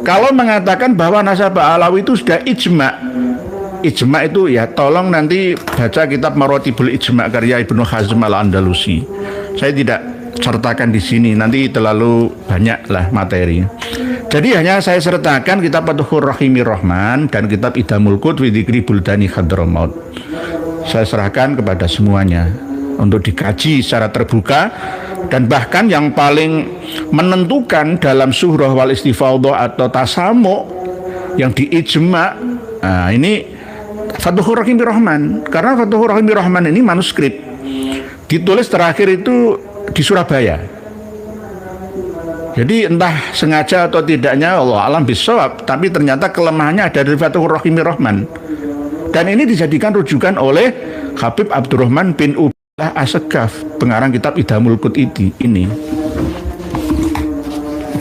Kalau mengatakan bahwa nasabah Alawi itu sudah ijma, ijma itu ya tolong nanti baca kitab Maratibul Ijma karya Ibnu Hazm Al-Andalusi. Saya tidak sertakan di sini, nanti terlalu banyak lah materi. Jadi hanya saya sertakan kitab Fathur Rahimir Rahman dan kitab Idamul Qut fi Dzikri Buldani Hadramaut. Saya serahkan kepada semuanya untuk dikaji secara terbuka, dan bahkan yang paling menentukan dalam surah wal istifadhah atau tasamu yang diijma, nah ini Fathur Rahimir Rahman, karena Fathur Rahimir Rahman ini manuskrip ditulis terakhir itu di Surabaya. Jadi entah sengaja atau tidaknya Allah alam bisawab, tapi ternyata kelemahannya ada dari Fathur Rahimir Rahman. Dan ini dijadikan rujukan oleh Habib Abdurrahman bin Ubadah As-Segaf, pengarang kitab Idamul Qut ini.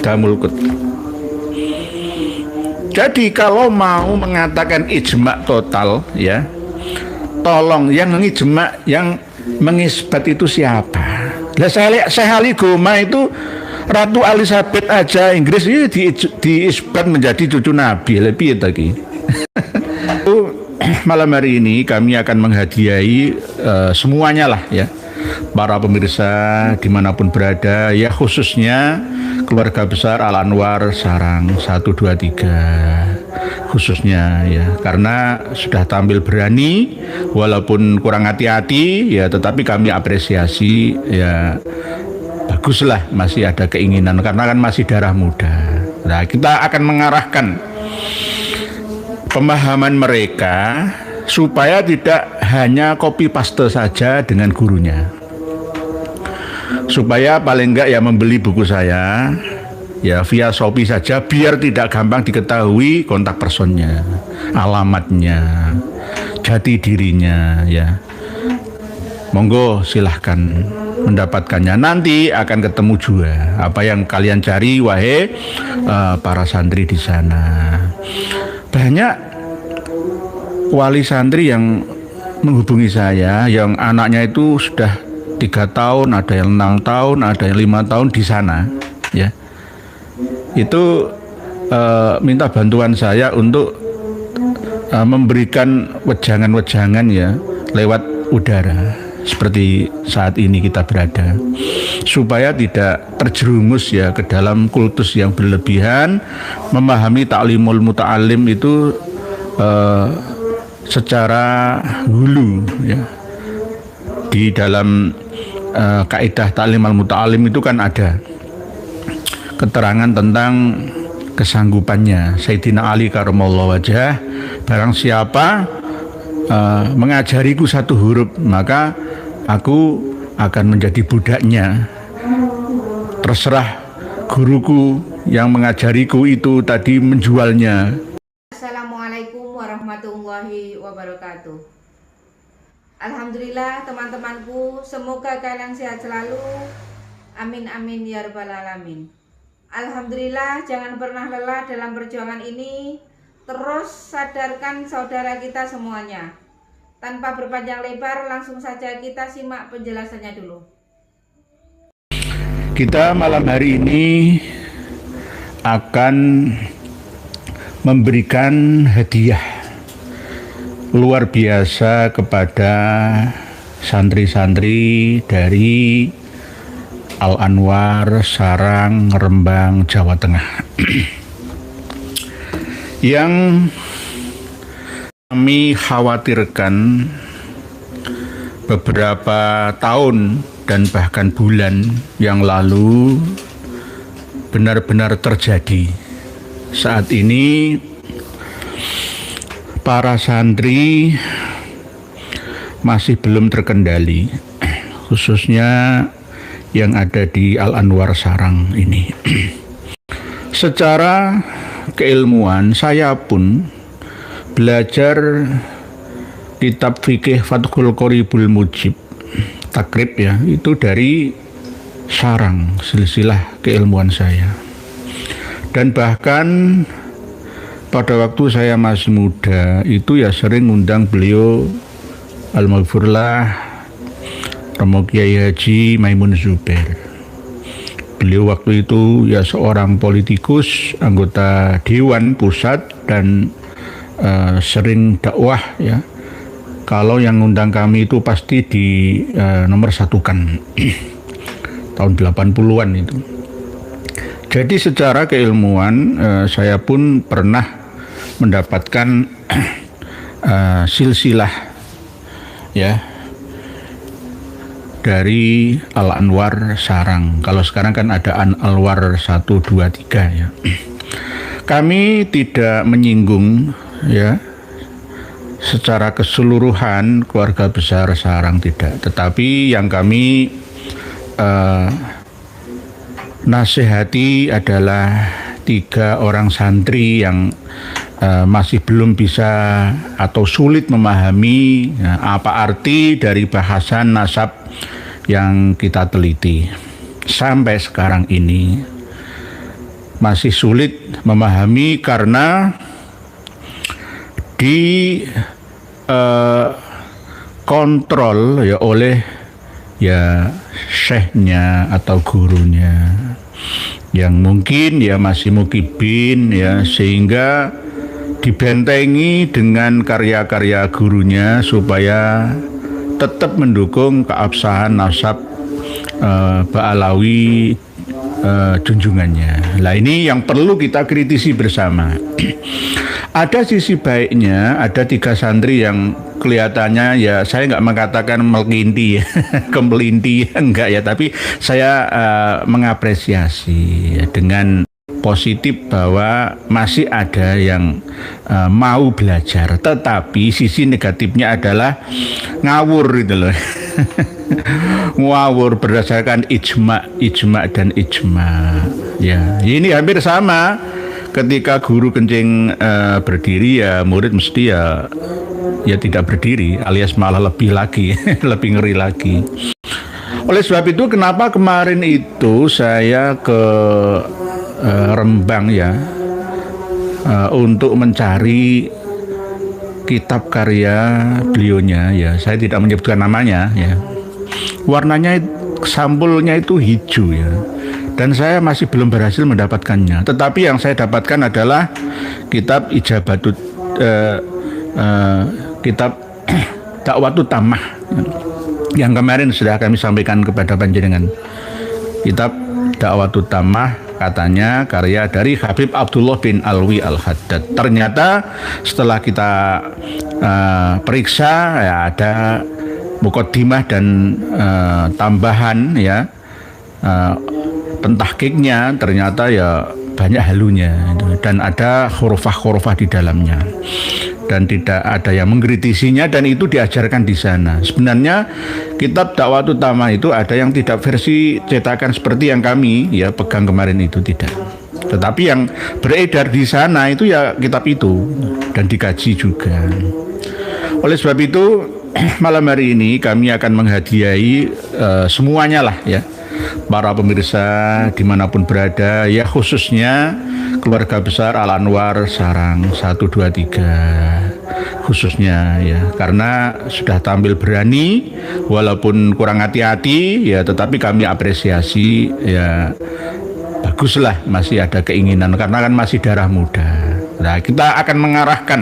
Idamul Qut. Jadi kalau mau mengatakan ijma total ya, tolong yang ijma, yang mengisbat itu siapa? Lah saya Ali Goma itu Ratu Elizabeth aja Inggris ini diisbat menjadi cucu Nabi. Lebih lagi. Malam hari ini kami akan menghadiahi semuanya lah ya, para pemirsa dimanapun berada ya, khususnya keluarga besar Al Anwar Sarang 123 khususnya ya, karena sudah tampil berani walaupun kurang hati-hati ya, tetapi kami apresiasi ya, baguslah masih ada keinginan karena kan masih darah muda. Nah, kita akan mengarahkan pemahaman mereka supaya tidak hanya copy paste saja dengan gurunya, supaya paling enggak ya membeli buku saya ya via Shopee saja, biar tidak gampang diketahui kontak personnya, alamatnya, jati dirinya ya. Monggo silahkan mendapatkannya, nanti akan ketemu juga apa yang kalian cari wahai para santri di sana. Banyak wali santri yang menghubungi saya, yang anaknya itu sudah 3 tahun, ada yang 6 tahun, ada yang 5 tahun di sana ya. Itu minta bantuan saya untuk memberikan wejangan-wejangan ya lewat udara seperti saat ini kita berada, supaya tidak terjerumus ya ke dalam kultus yang berlebihan, memahami ta'limul muta'alim itu secara hulu ya. Di dalam kaidah ta'lim al-muta'alim itu kan ada keterangan tentang kesanggupannya Sayyidina Ali karamallahu wajhah, barang siapa mengajariku 1 huruf maka aku akan menjadi budaknya, terserah guruku yang mengajariku itu tadi menjualnya. Assalamualaikum warahmatullahi wabarakatuh. Alhamdulillah teman-temanku, semoga kalian sehat selalu, amin amin ya rabbal alamin. Alhamdulillah, jangan pernah lelah dalam perjuangan ini. Terus sadarkan saudara kita semuanya. Tanpa berpanjang lebar, langsung saja kita simak penjelasannya dulu. Kita malam hari ini akan memberikan hadiah luar biasa kepada santri-santri dari Al Anwar Sarang, Rembang, Jawa Tengah. Yang kami khawatirkan beberapa tahun dan bahkan bulan yang lalu benar-benar terjadi. Saat ini para santri masih belum terkendali, khususnya yang ada di Al Anwar Sarang ini. Secara keilmuan saya pun belajar kitab fikih Fathul Qoribul Mujib takrib ya, itu dari Sarang, silsilah keilmuan saya. Dan bahkan pada waktu saya masih muda itu ya sering ngundang beliau Al-Maghfurlah Romo Kiai Haji Maimun Zubair beliau waktu itu ya seorang politikus, anggota Dewan Pusat dan sering dakwah ya. Kalau yang ngundang kami itu pasti di nomor satukan tahun 80-an itu. Jadi secara keilmuan saya pun pernah mendapatkan silsilah ya dari Al-Anwar Sarang. Kalau sekarang kan ada Anwar 1, 2, 3 ya. Kami tidak menyinggung ya secara keseluruhan keluarga besar Sarang, tidak. Tetapi yang kami nasihati adalah 3 orang santri yang masih belum bisa atau sulit memahami apa arti dari bahasan nasab yang kita teliti. Sampai sekarang ini masih sulit memahami karena kontrol ya oleh ya syekhnya atau gurunya yang mungkin ya masih mukibin ya, sehingga dibentengi dengan karya-karya gurunya supaya tetap mendukung keabsahan nasab Ba'alawi junjungannya. Nah, ini yang perlu kita kritisi bersama. Ada sisi baiknya, ada 3 santri yang kelihatannya ya, saya nggak mengatakan melinti ya, kemelinti enggak ya, tapi saya mengapresiasi dengan positif bahwa masih ada yang mau belajar. Tetapi sisi negatifnya adalah ngawur gitu loh. Ngawur berdasarkan ijma dan ijma. Ya, ini hampir sama. Ketika guru kencing berdiri ya murid mesti ya tidak berdiri, alias malah lebih lagi, lebih ngeri lagi. Oleh sebab itu kenapa kemarin itu saya ke Rembang ya untuk mencari kitab karya beliaunya ya. Saya tidak menyebutkan namanya ya. Warnanya sampulnya itu hijau ya. Dan saya masih belum berhasil mendapatkannya. Tetapi yang saya dapatkan adalah kitab Ijabatut kitab Dakwatut Tamah yang kemarin sudah kami sampaikan kepada panjenengan. Kitab Dakwatut Tamah katanya karya dari Habib Abdullah bin Alwi Al-Haddad. Ternyata setelah kita periksa ya ada muqaddimah dan tambahan ya, pentahkiknya ternyata ya banyak halunya dan ada khurafah-khurafah di dalamnya dan tidak ada yang mengkritisinya, dan itu diajarkan di sana. Sebenarnya kitab Dakwatut Tamah itu ada yang tidak versi cetakan seperti yang kami ya pegang kemarin itu, tidak. Tetapi yang beredar di sana itu ya kitab itu dan dikaji juga. Oleh sebab itu malam hari ini kami akan menghadiahi semuanya lah ya, para pemirsa dimanapun berada ya, khususnya keluarga besar Al-Anwar Sarang 1, 2, 3 khususnya ya, karena sudah tampil berani walaupun kurang hati-hati ya, tetapi kami apresiasi ya, baguslah masih ada keinginan karena kan masih darah muda. Nah, kita akan mengarahkan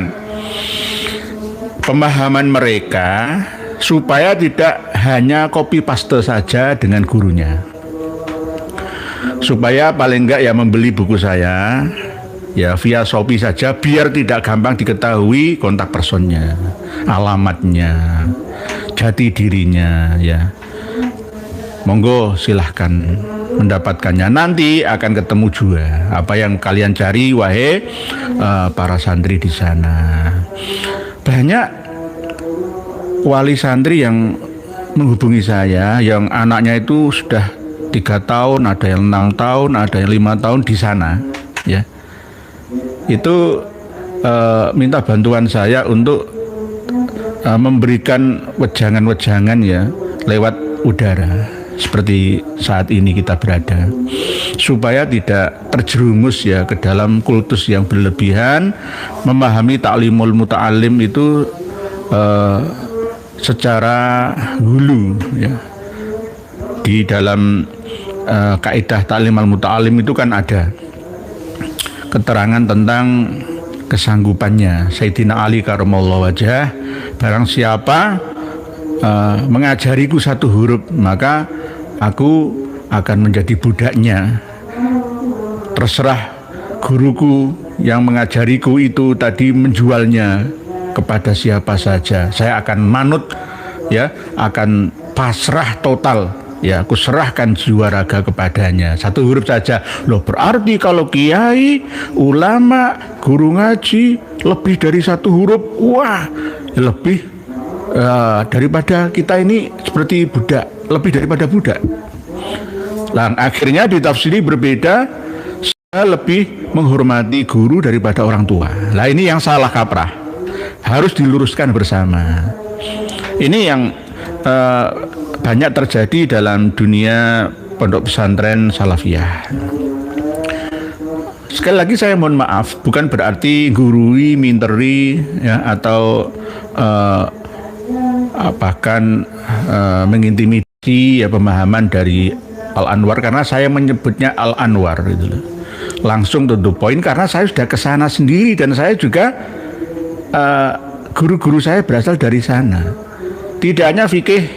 pemahaman mereka supaya tidak hanya copy paste saja dengan gurunya, supaya paling enggak ya membeli buku saya ya via Shopee saja, biar tidak gampang diketahui kontak personnya, alamatnya, jati dirinya ya. Monggo silahkan mendapatkannya, nanti akan ketemu juga apa yang kalian cari wahai para santri di sana. Banyak wali santri yang menghubungi saya yang anaknya itu sudah 3 tahun, ada yang 6 tahun, ada yang 5 tahun di sana ya. Itu minta bantuan saya untuk memberikan wejangan-wejangan ya lewat udara seperti saat ini kita berada, supaya tidak terjerumus ya ke dalam kultus yang berlebihan, memahami ta'limul muta'alim itu secara hulu ya, di dalam kaidah ta'lim al-muta'alim itu kan ada keterangan tentang kesanggupannya Sayyidina Ali karramallahu wajhah, barang siapa mengajariku satu huruf maka aku akan menjadi budaknya, terserah guruku yang mengajariku itu tadi menjualnya kepada siapa saja, saya akan manut, ya, akan pasrah total, ya, aku serahkan jiwa raga kepadanya. Satu huruf saja. Loh, berarti kalau kiai, ulama, guru ngaji lebih dari satu huruf, wah, lebih daripada kita ini seperti budak, lebih daripada budak. Nah, akhirnya ditafsiri berbeda. Saya lebih menghormati guru daripada orang tua. Nah, ini yang salah kaprah, harus diluruskan bersama. Ini yang banyak terjadi dalam dunia pondok pesantren salafiyah. Sekali lagi saya mohon maaf, bukan berarti gurui, minteri, ya, atau bahkan mengintimidasi ya pemahaman dari Al-Anwar, karena saya menyebutnya Al-Anwar gitu loh. Langsung to the point karena saya sudah ke sana sendiri dan saya juga guru-guru saya berasal dari sana. Tidak hanya fikih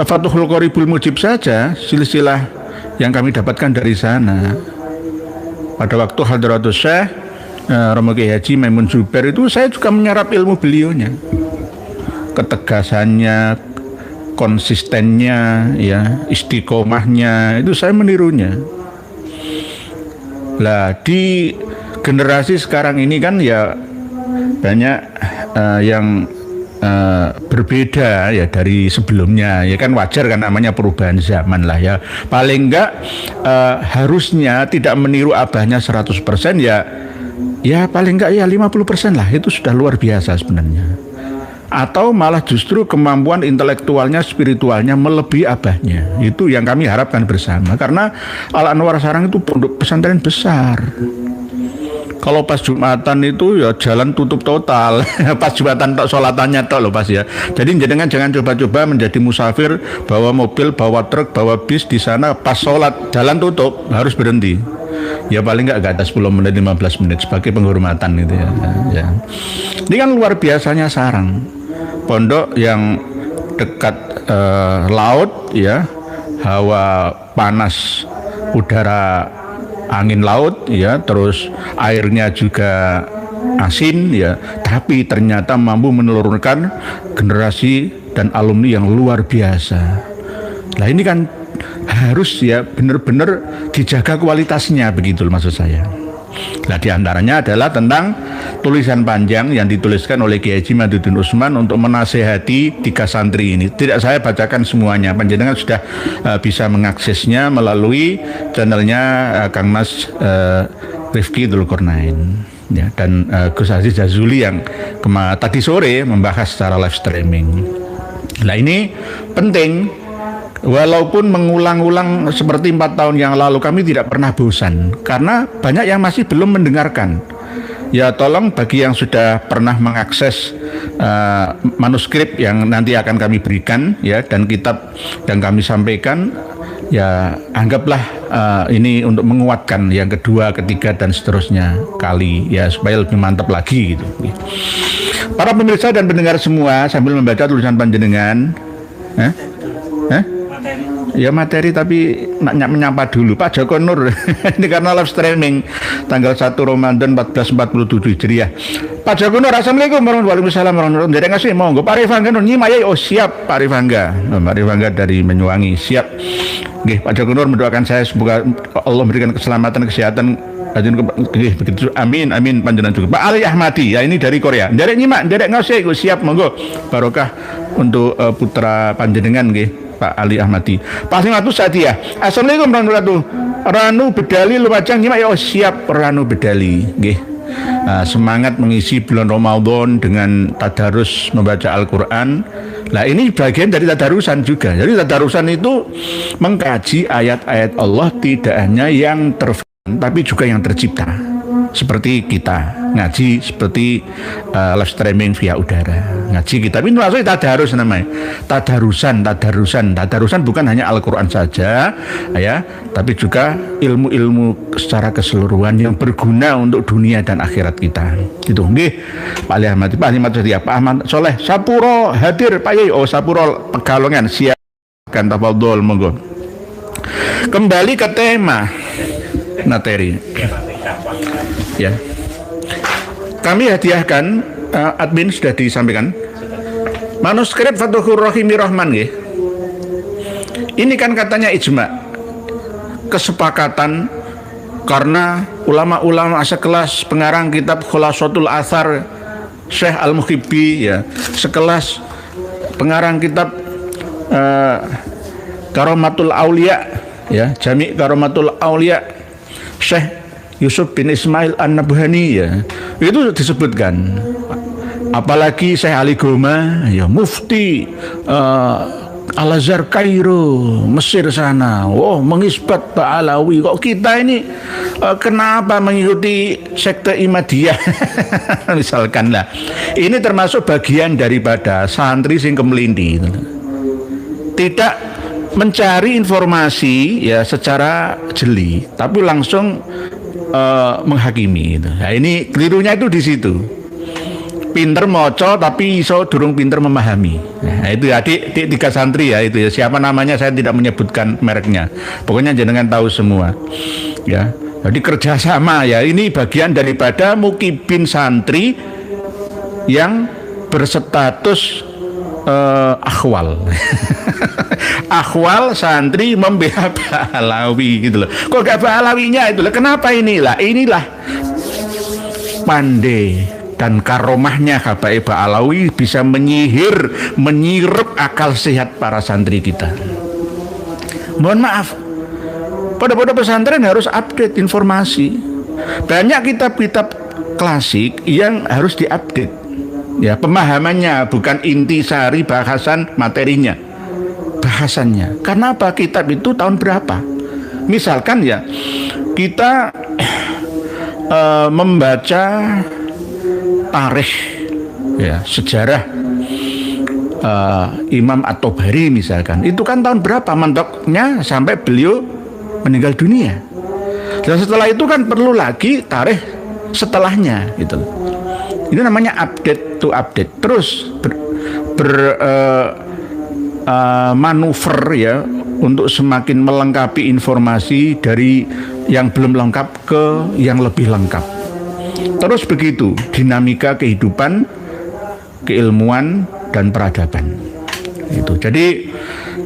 Fathul Qoribul Mujib saja, silsilah yang kami dapatkan dari sana. Pada waktu Hadratus Syekh Romo Kiai Haji Maimun Zubair itu saya juga menyerap ilmu beliaunya, ketegasannya, konsistennya, ya, istiqomahnya, itu saya menirunya. Lah di generasi sekarang ini kan ya banyak yang berbeda ya dari sebelumnya, ya kan wajar kan, namanya perubahan zaman lah ya. Paling enggak harusnya tidak meniru abahnya 100% ya paling enggak ya 50% lah, itu sudah luar biasa sebenarnya. Atau malah justru kemampuan intelektualnya, spiritualnya melebihi abahnya. Itu yang kami harapkan bersama. Karena Al-Anwar Sarang itu pondok pesantren besar. Kalau pas Jumatan itu ya jalan tutup total. Pas Jumatan tok sholatannya tok loh pas ya. Jadi jangan coba-coba menjadi musafir, bawa mobil, bawa truk, bawa bis di sana, pas sholat jalan tutup, harus berhenti. Ya paling nggak atas 10 menit, 15 menit sebagai penghormatan gitu ya. Ya. Ini kan luar biasanya Sarang. Pondok yang dekat laut, ya, hawa panas, udara angin laut, ya, terus airnya juga asin, ya, tapi ternyata mampu menelurkan generasi dan alumni yang luar biasa. Nah ini kan harus ya benar-benar dijaga kualitasnya, begitu maksud saya. Nah diantaranya adalah tentang tulisan panjang yang dituliskan oleh Kiai Haji Maduddin Utsman untuk menasehati 3 santri ini. Tidak saya bacakan semuanya, panjenengan sudah bisa mengaksesnya melalui channelnya Kang Mas Rifki Dzulqarnain, ya, dan Gus Aziz Jazuli yang tadi sore membahas secara live streaming. Nah ini penting. Walaupun mengulang-ulang seperti 4 tahun yang lalu, kami tidak pernah bosan karena banyak yang masih belum mendengarkan. Ya tolong bagi yang sudah pernah mengakses manuskrip yang nanti akan kami berikan, ya, dan kitab yang kami sampaikan, ya anggaplah ini untuk menguatkan yang kedua, ketiga dan seterusnya kali, ya, supaya lebih mantap lagi gitu. Para pemirsa dan pendengar semua, sambil membaca tulisan panjenengan, ya materi tapi menyapa dulu Pak Joko Nur. Ini karena live streaming tanggal 1 Ramadan 1447 Hijriah. Pak Joko Nur, assalamualaikum warahmatullahi wabarakatuh. Jadi ngasih monggo Pak Rifangga nyimai. Oh siap Pak Rifangga. Pak Rifangga dari Menyuwangi, siap. Nggih, Pak Joko Nur mendoakan saya semoga Allah memberikan keselamatan, kesehatan. Begitu, amin amin panjenengan juga. Pak Ali Ahmadi, ya ini dari Korea. Nderek nyimak, nderek ngasih, siap monggo. Barokah untuk putra panjenengan nggih. Pak Ali Ahmadi. Pak Simatu Sadia. Assalamualaikum warahmatullahi wabarakatuh. Ranu Bedali Lumajang nyimak, ya siap Ranu Bedali. Nggih. Semangat mengisi bulan Ramadan dengan tadarus membaca Al-Qur'an. Nah, ini bagian dari tadarusan juga. Jadi tadarusan itu mengkaji ayat-ayat Allah tidak hanya yang terfirman tapi juga yang tercipta. seperti kita ngaji, seperti live streaming via udara ngaji kita. Ini maksudnya tadarus namanya, tadarusan bukan hanya Al-Quran saja ya, tapi juga ilmu-ilmu secara keseluruhan yang berguna untuk dunia dan akhirat kita. Gitu nggih Pak Ahmad, Pak Ahmad Soleh Sapuro hadir Pak Yai. Oh Sapuro Pekalongan, siapkan tafadhol monggo. Kembali ke tema materi ya, kami hadiahkan admin sudah disampaikan manuskrip Fathur Rahimi Rahman ya. Ini kan katanya ijma, kesepakatan karena ulama-ulama sekelas pengarang kitab Khulasatul Athar Syekh Al-Muhibbi ya, sekelas pengarang kitab Karomatul Aulia ya, Jami Karomatul Aulia Syekh Yusuf bin Ismail An-Nabhani ya, itu disebutkan. Apalagi Syekh Ali Goma ya, mufti Al-Azhar Kairo Mesir sana, mengisbat Pak Alawi. Kok kita ini kenapa mengikuti sekte Imadiyah misalkan lah. Ini termasuk bagian daripada santri sing kemelindi, tidak mencari informasi ya secara jeli, tapi langsung menghakimi. Nah, ini kelirunya itu di situ. Pinter moco tapi iso durung pinter memahami. Nah, itu ya tiga santri ya itu ya. Siapa namanya saya tidak menyebutkan mereknya. Pokoknya jenengan tahu semua. Ya. Jadi kerjasama ya, ini bagian daripada mukibin santri yang berstatus akhwal. Akhwal santri membela Pak Alawi gitu loh. Kok gak Pak Alawinya itu loh. Kenapa inilah pandai dan karomahnya Habaib Pak Alawi bisa menyirep akal sehat para santri kita. Mohon maaf, pada pesantren harus update informasi. Banyak kitab-kitab klasik yang harus diupdate ya, pemahamannya, bukan intisari bahasan materinya, bahasannya. Karena apa? Kitab itu tahun berapa? Misalkan ya, kita membaca tarikh ya, sejarah Imam At-Tabari misalkan, itu kan tahun berapa mentoknya sampai beliau meninggal dunia. Dan setelah itu kan perlu lagi tarikh setelahnya gitu. Ini namanya update to update, terus manuver ya, untuk semakin melengkapi informasi dari yang belum lengkap ke yang lebih lengkap. Terus begitu dinamika kehidupan, keilmuan dan peradaban. Itu. Jadi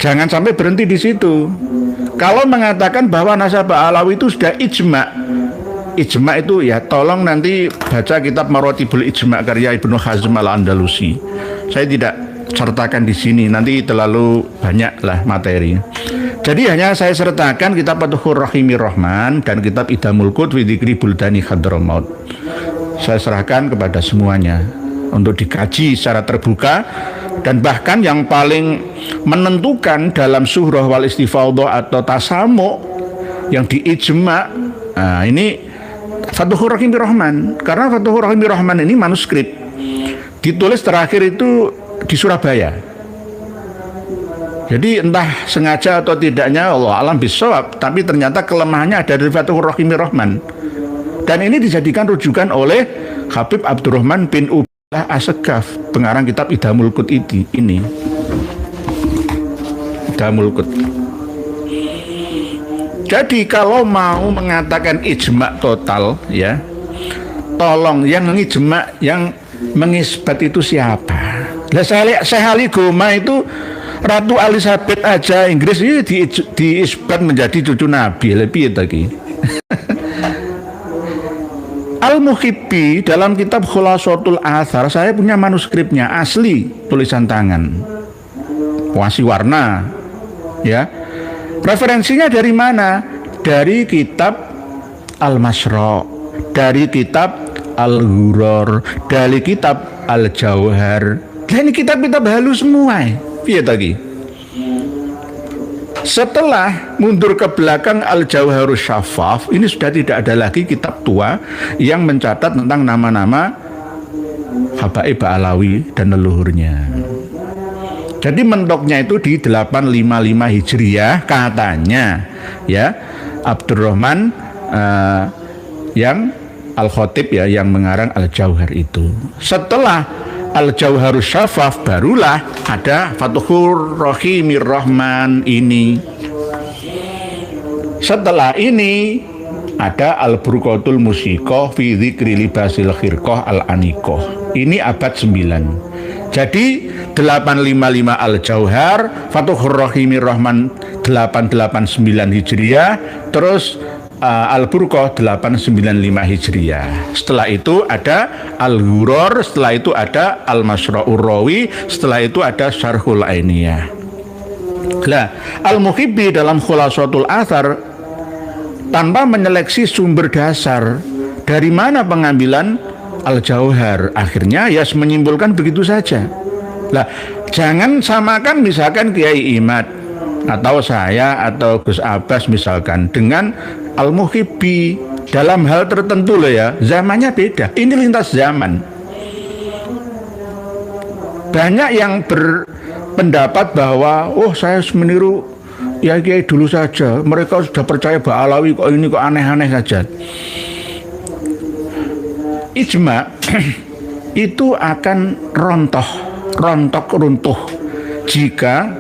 jangan sampai berhenti di situ. Kalau mengatakan bahwa nasabah Alawi itu sudah ijma itu ya, tolong nanti baca kitab Maratibul Ijma karya Ibnu Hazm Al-Andalusi. Saya tidak sertakan di sini, nanti terlalu banyak lah materi. Jadi hanya saya sertakan kitab Fathur Rahimi Rahman dan kitab Idamul Qut fi Dzikri Buldani Hadramaut. Saya serahkan kepada semuanya untuk dikaji secara terbuka, dan bahkan yang paling menentukan dalam surah wal istifadhah atau tasamu yang diijma, nah ini Fathur Rahimi Rahman. Karena Fathur Rahimi Rahman ini manuskrip ditulis terakhir itu di Surabaya. Jadi entah sengaja atau tidaknya, Allah alam bisawab, tapi ternyata kelemahannya ada dari Fathur Rahimi Rahman. Dan ini dijadikan rujukan oleh Habib Abdurrahman bin Ubadah As-Segaf, pengarang kitab Idamul Qut ini. Idamul Qut. Jadi kalau mau mengatakan ijma total ya, tolong yang ijma, yang mengisbat itu siapa? Lah saya Ali Goma itu Ratu Elizabeth aja Inggris ini diisbat menjadi cucu Nabi, lebih lagi. Al-Muhibbi dalam kitab Khulasatul Athar, saya punya manuskripnya asli, tulisan tangan, warna warna ya. Referensinya dari mana? Dari kitab Al-Masra', dari kitab Al-Ghuror, dari kitab Al-Jauhar. Nah, ini kitab-kitab halus semua. Piye tadi? Setelah mundur ke belakang Al-Jauharus Syafaf, ini sudah tidak ada lagi kitab tua yang mencatat tentang nama-nama Habaib Alawi dan leluhurnya. Jadi mentoknya itu di 855 Hijriah katanya, ya, Abdurrahman yang Al-Khatib, ya, yang mengarang Al-Jauhar itu. Setelah Al-Jauharus Syafaf barulah ada Fathur Rahimir Rahman ini. Setelah ini ada Al-Burqatul Musiqah fi Dzikri Libasil Khirqah Al-Aniqah. Ini abad 9. Jadi 855 Al-Jauhar, Fathur Rahimir Rahman 889 Hijriah, terus Al-Burqah 895 Hijriah. Setelah itu ada Al-Ghuror, setelah itu ada Al-Masra'ur Rawi, setelah itu ada Syarhul Ainiyah. Nah, Al-Muhibbi dalam Khulasatul Athar tanpa menyeleksi sumber dasar dari mana pengambilan Al-Jauhar, akhirnya ya menyimpulkan begitu saja. Lah, jangan samakan misalkan Kiai Imad atau saya atau Gus Abbas misalkan dengan Al-Muhibbi dalam hal tertentu loh, ya, zamannya beda. Ini lintas zaman. Banyak yang berpendapat bahwa saya meniru ya Kiai dulu saja, mereka sudah percaya bahwa Alawi kok ini kok aneh-aneh saja. Ijma itu akan runtuh jika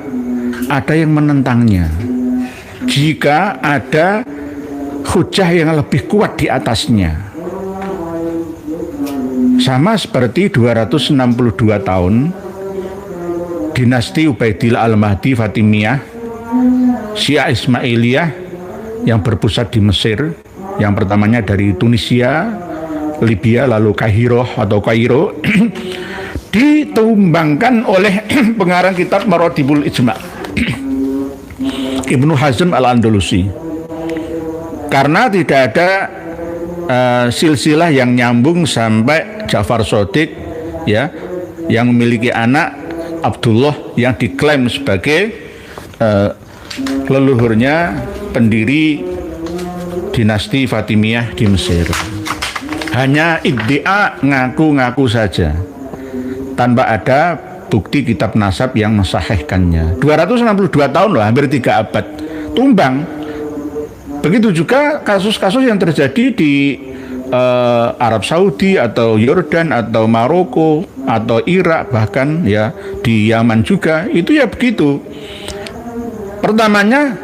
ada yang menentangnya, jika ada hujah yang lebih kuat di atasnya. Sama seperti 262 tahun dinasti Ubaidillah Al-Mahdi Fatimiyah Syiah Ismailiyah yang berpusat di Mesir, yang pertamanya dari Tunisia, Libya, lalu Kairo ditumbangkan oleh pengarang kitab Maratibul Ijma' Ibnu Hazm Al-Andalusi, karena tidak ada silsilah yang nyambung sampai Ja'far Shadiq, ya, yang memiliki anak Abdullah yang diklaim sebagai leluhurnya pendiri dinasti Fatimiyah di Mesir. Hanya iddia, ngaku-ngaku saja tanpa ada bukti kitab nasab yang mensahihkannya. 262 tahun loh, hampir 3 abad tumbang. Begitu juga kasus-kasus yang terjadi di Arab Saudi atau Yordan atau Maroko atau Irak, bahkan ya di Yaman juga itu ya begitu. Pertamanya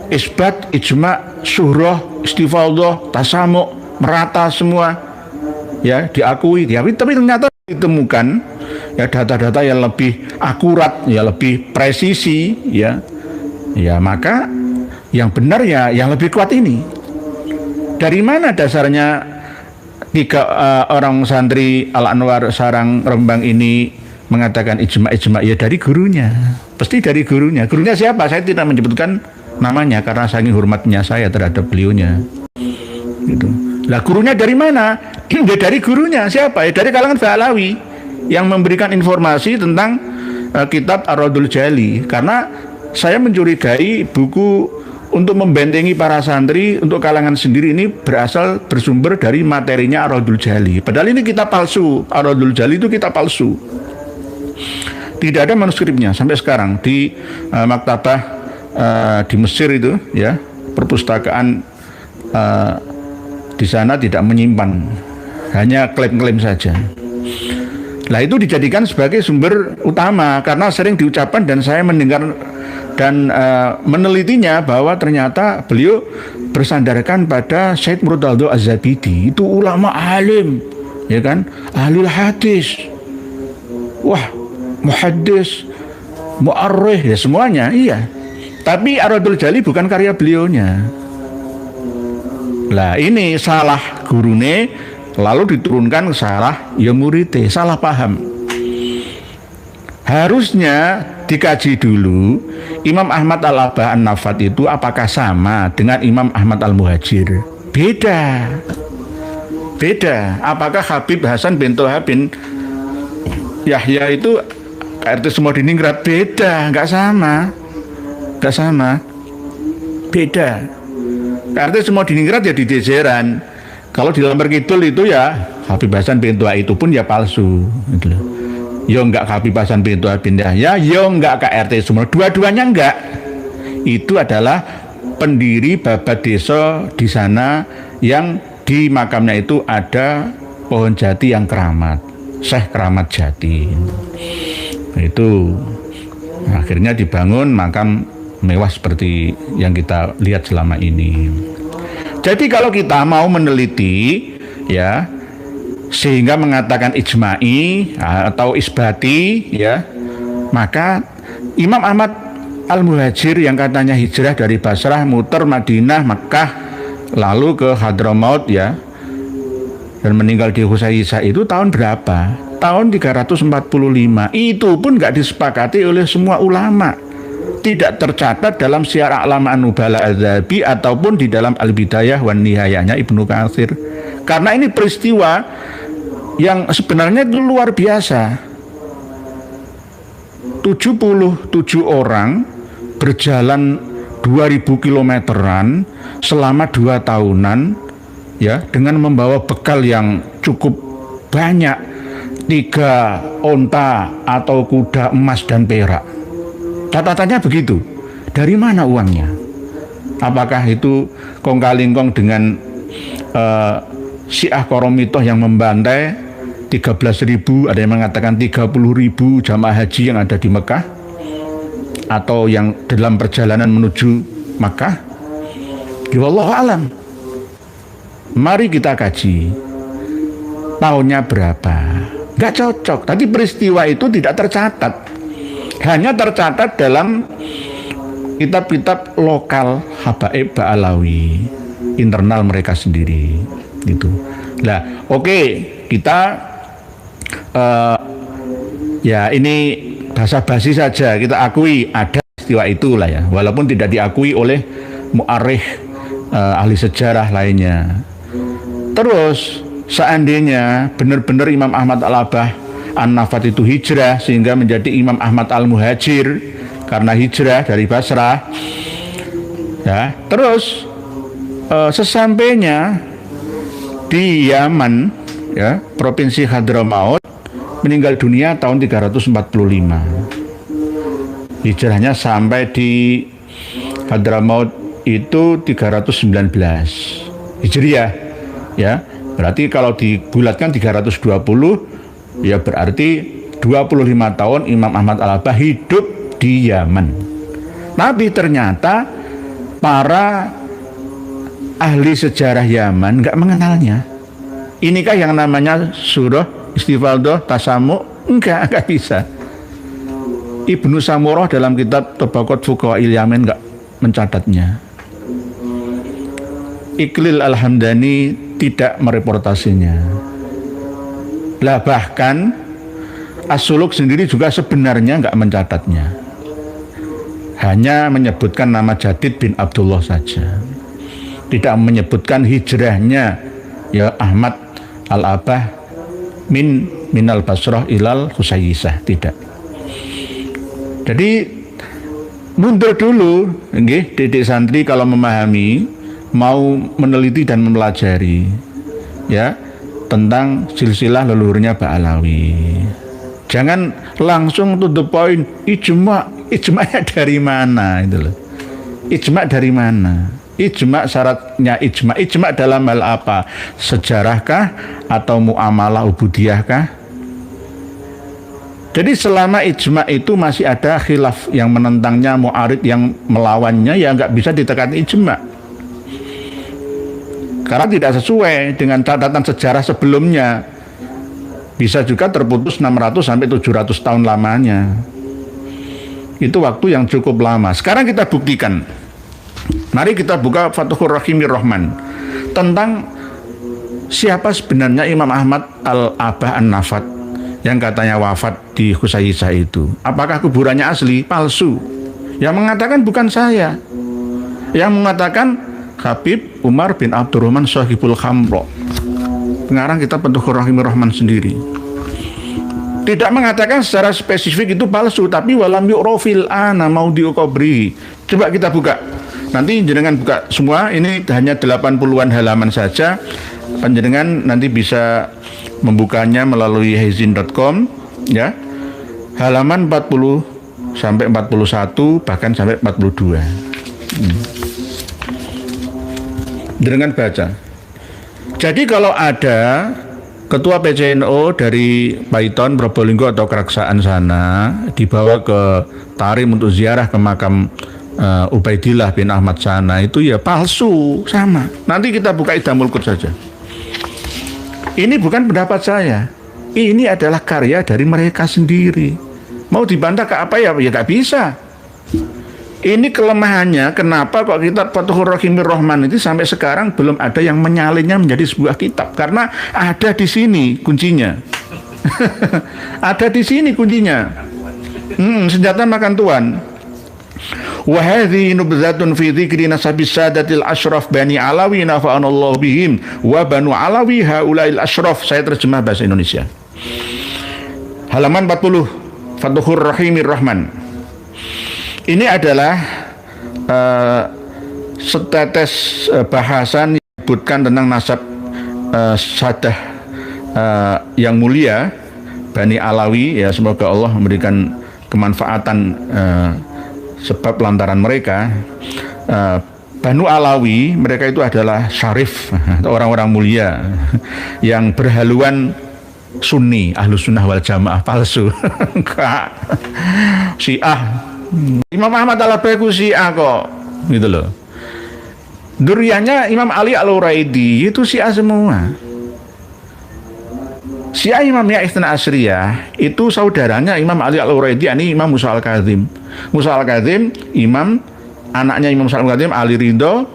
isbat, ijma, syuhrah, istifadhah, tasamu' merata semua, ya diakui, tapi ternyata ditemukan ya data-data yang lebih akurat, ya lebih presisi, ya maka yang benar ya yang lebih kuat ini. Dari mana dasarnya orang santri Al-Anwar Sarang Rembang ini mengatakan ijma? Ya dari gurunya, pasti dari gurunya. Gurunya siapa? Saya tidak menyebutkan namanya karena saking hormatnya saya terhadap beliaunya, gitu. Lah gurunya dari mana? Ya dari gurunya siapa? Ya dari kalangan Alawi yang memberikan informasi tentang kitab Ar-Raddul Jali. Karena saya mencurigai buku untuk membentengi para santri untuk kalangan sendiri ini bersumber dari materinya Ar-Raddul Jali. Padahal ini kitab palsu. Ar-Raddul Jali itu kitab palsu. Tidak ada manuskripnya sampai sekarang di maktabah di Mesir itu, ya, perpustakaan di sana tidak menyimpan, hanya klaim-klaim saja. Nah itu dijadikan sebagai sumber utama karena sering diucapkan dan saya mendengar dan menelitinya bahwa ternyata beliau bersandarkan pada Syed Murtadha Az-Zabidi, itu ulama alim, ya kan, ahlul hadis, wah, muhaddis, mu'arrikh, ya semuanya, iya. Tapi Ar-Raddul Jali bukan karya beliaunya. Lah ini salah gurune, lalu diturunkan salah ya muridnya, salah paham. Harusnya dikaji dulu Imam Ahmad Al-Abah An-Nafat itu apakah sama dengan Imam Ahmad Al-Muhajir? Beda. Apakah Habib Hasan bin Toha bin Yahya itu RT Semodiningrat? Beda, nggak sama. Gak sama. Beda. Artinya semua diningrat ya di Jejeran. Kalau di Lemper Kidul itu ya Habib Hasan bin Tua itu pun ya palsu gitu loh. Yo enggak Habib Hasan bin Tua bin Yahya, yo enggak KRT Sumerau, dua-duanya enggak. Itu adalah pendiri babat desa di sana yang di makamnya itu ada pohon jati yang keramat, Syekh Keramat Jati. Itu akhirnya dibangun makam mewah seperti yang kita lihat selama ini. Jadi kalau kita mau meneliti ya sehingga mengatakan ijma'i atau isbati ya, maka Imam Ahmad Al-Muhajir yang katanya hijrah dari Basrah muter Madinah, Mekah lalu ke Hadramaut ya dan meninggal di Husaisah itu tahun berapa? Tahun 345. Itu pun nggak disepakati oleh semua ulama, tidak tercatat dalam Syiar A'lam An-Nubala Az-Zahabi ataupun di dalam Al-Bidayah wan Nihayahnya Ibnu Katsir. Karena ini peristiwa yang sebenarnya itu luar biasa. 77 orang berjalan 2000 kilometeran selama 2 tahunan ya, dengan membawa bekal yang cukup banyak, 3 onta atau kuda emas dan perak. Catatannya begitu. Dari mana uangnya? Apakah itu kong kali kong dengan Syiah Koromitoh yang membantai 13.000, ada yang mengatakan 30.000 jamaah haji yang ada di Mekah atau yang dalam perjalanan menuju Mekah? Wallahu alam. Mari kita kaji tahunnya berapa. Gak cocok. Tadi peristiwa itu tidak tercatat, hanya tercatat dalam kitab-kitab lokal Habaib Ba'alawi, internal mereka sendiri gitu. Nah, oke, kita ya ini basa-basi saja, kita akui ada peristiwa itulah ya, walaupun tidak diakui oleh mu'arikh ahli sejarah lainnya. Terus seandainya benar-benar Imam Ahmad Al-Abah An-Nafat itu hijrah sehingga menjadi Imam Ahmad Al-Muhajir karena hijrah dari Basrah ya, terus sesampainya di Yaman ya, provinsi Hadramaut, meninggal dunia tahun 345. Hijrahnya sampai di Hadramaut itu 319 Hijriah ya. Berarti kalau dibulatkan 320 ya, berarti 25 tahun Imam Ahmad Al-Abah hidup di Yaman. Tapi ternyata para ahli sejarah Yaman nggak mengenalnya. Inikah yang namanya surah Istifaldoh Tasamu? Enggak bisa. Ibnu Samurah dalam kitab Tabaqat Fuqaha'il Yaman nggak mencatatnya. Iqlil Al-Hamdani tidak mereportasinya. Lah bahkan As-Suluk sendiri juga sebenarnya nggak mencatatnya, hanya menyebutkan nama Jadid bin Abdullah saja, tidak menyebutkan hijrahnya ya Ahmad Al-Abah minal Basrah ilal Husaisah, tidak. Jadi mundur dulu, nggih, didik santri kalau memahami, mau meneliti dan mempelajari ya tentang silsilah leluhurnya Ba'alawi. Jangan langsung to the point, ijma'nya dari mana itu loh. Ijma' dari mana? Ijma' syaratnya ijma' dalam hal apa? Sejarahkah atau muamalah ubudiyahkah? Jadi selama ijma' itu masih ada khilaf yang menentangnya, mu'arid yang melawannya, ya nggak bisa ditekan ijma'. Karena tidak sesuai dengan catatan sejarah sebelumnya. Bisa juga terputus 600 sampai 700 tahun lamanya. Itu waktu yang cukup lama. Sekarang kita buktikan. Mari kita buka Fathur Rahimir Rahman tentang siapa sebenarnya Imam Ahmad Al-Abah An-Nafat yang katanya wafat di Husaisah itu. Apakah kuburannya asli? Palsu. Yang mengatakan bukan saya. Yang mengatakan Habib Umar bin Abdurrahman Shahibul Khamro, pengarang kitab Fathur Rahimir Rahman sendiri. Tidak mengatakan secara spesifik itu palsu, tapi walam yu'rafil ana maudhi'u qabri, Coba kita buka. Nanti jenengan buka semua, ini hanya 80-an halaman saja. Panjenengan nanti bisa membukanya melalui hizin.com ya. Halaman 40 sampai 41 bahkan sampai 42. Jenengan baca. Jadi kalau ada ketua PCNO dari Paiton, Probolinggo atau Keraksaan sana dibawa ke Tarim untuk ziarah ke makam Ubaidillah bin Ahmad sana, itu ya palsu, sama. Nanti kita buka Idamul Qud saja. Ini bukan pendapat saya. Ini adalah karya dari mereka sendiri. Mau dibantah ke apa ya? Ya nggak bisa. Ini kelemahannya, kenapa kok kitab Fathur Rahimir Rahman itu sampai sekarang belum ada yang menyalinnya menjadi sebuah kitab? Karena ada di sini kuncinya. Ada di sini kuncinya. Senjata makan tuan. Wa hadhihi nubdzatun fi dzikri nasabis sadatil asyraf bani Alawi nafa'anallahu bihim wa banu Alawi haulail asyraf. Saya terjemah bahasa Indonesia. Halaman 40 Fathur Rahimir Rahman. Ini adalah setetes bahasan yang menyebutkan tentang nasab sadah yang mulia Bani Alawi, ya, semoga Allah memberikan kemanfaatan sebab lantaran mereka. Banu Alawi, mereka itu adalah syarif, orang-orang mulia yang berhaluan Sunni, ahlu sunnah wal jamaah palsu. Enggak, Syiah. Imam Ahmad al-Baiqi Syiah kok, gitu loh. Duriyahnya Imam Ali al-Uraidi itu Syiah semua. Syiah Imam Isna Asriyah itu saudaranya Imam Ali al-Uraidi, ini Imam Musa al-Kadzim. Musa al-Kadzim, Imam, anaknya Imam Musa al-Kadzim, Ali Ridho,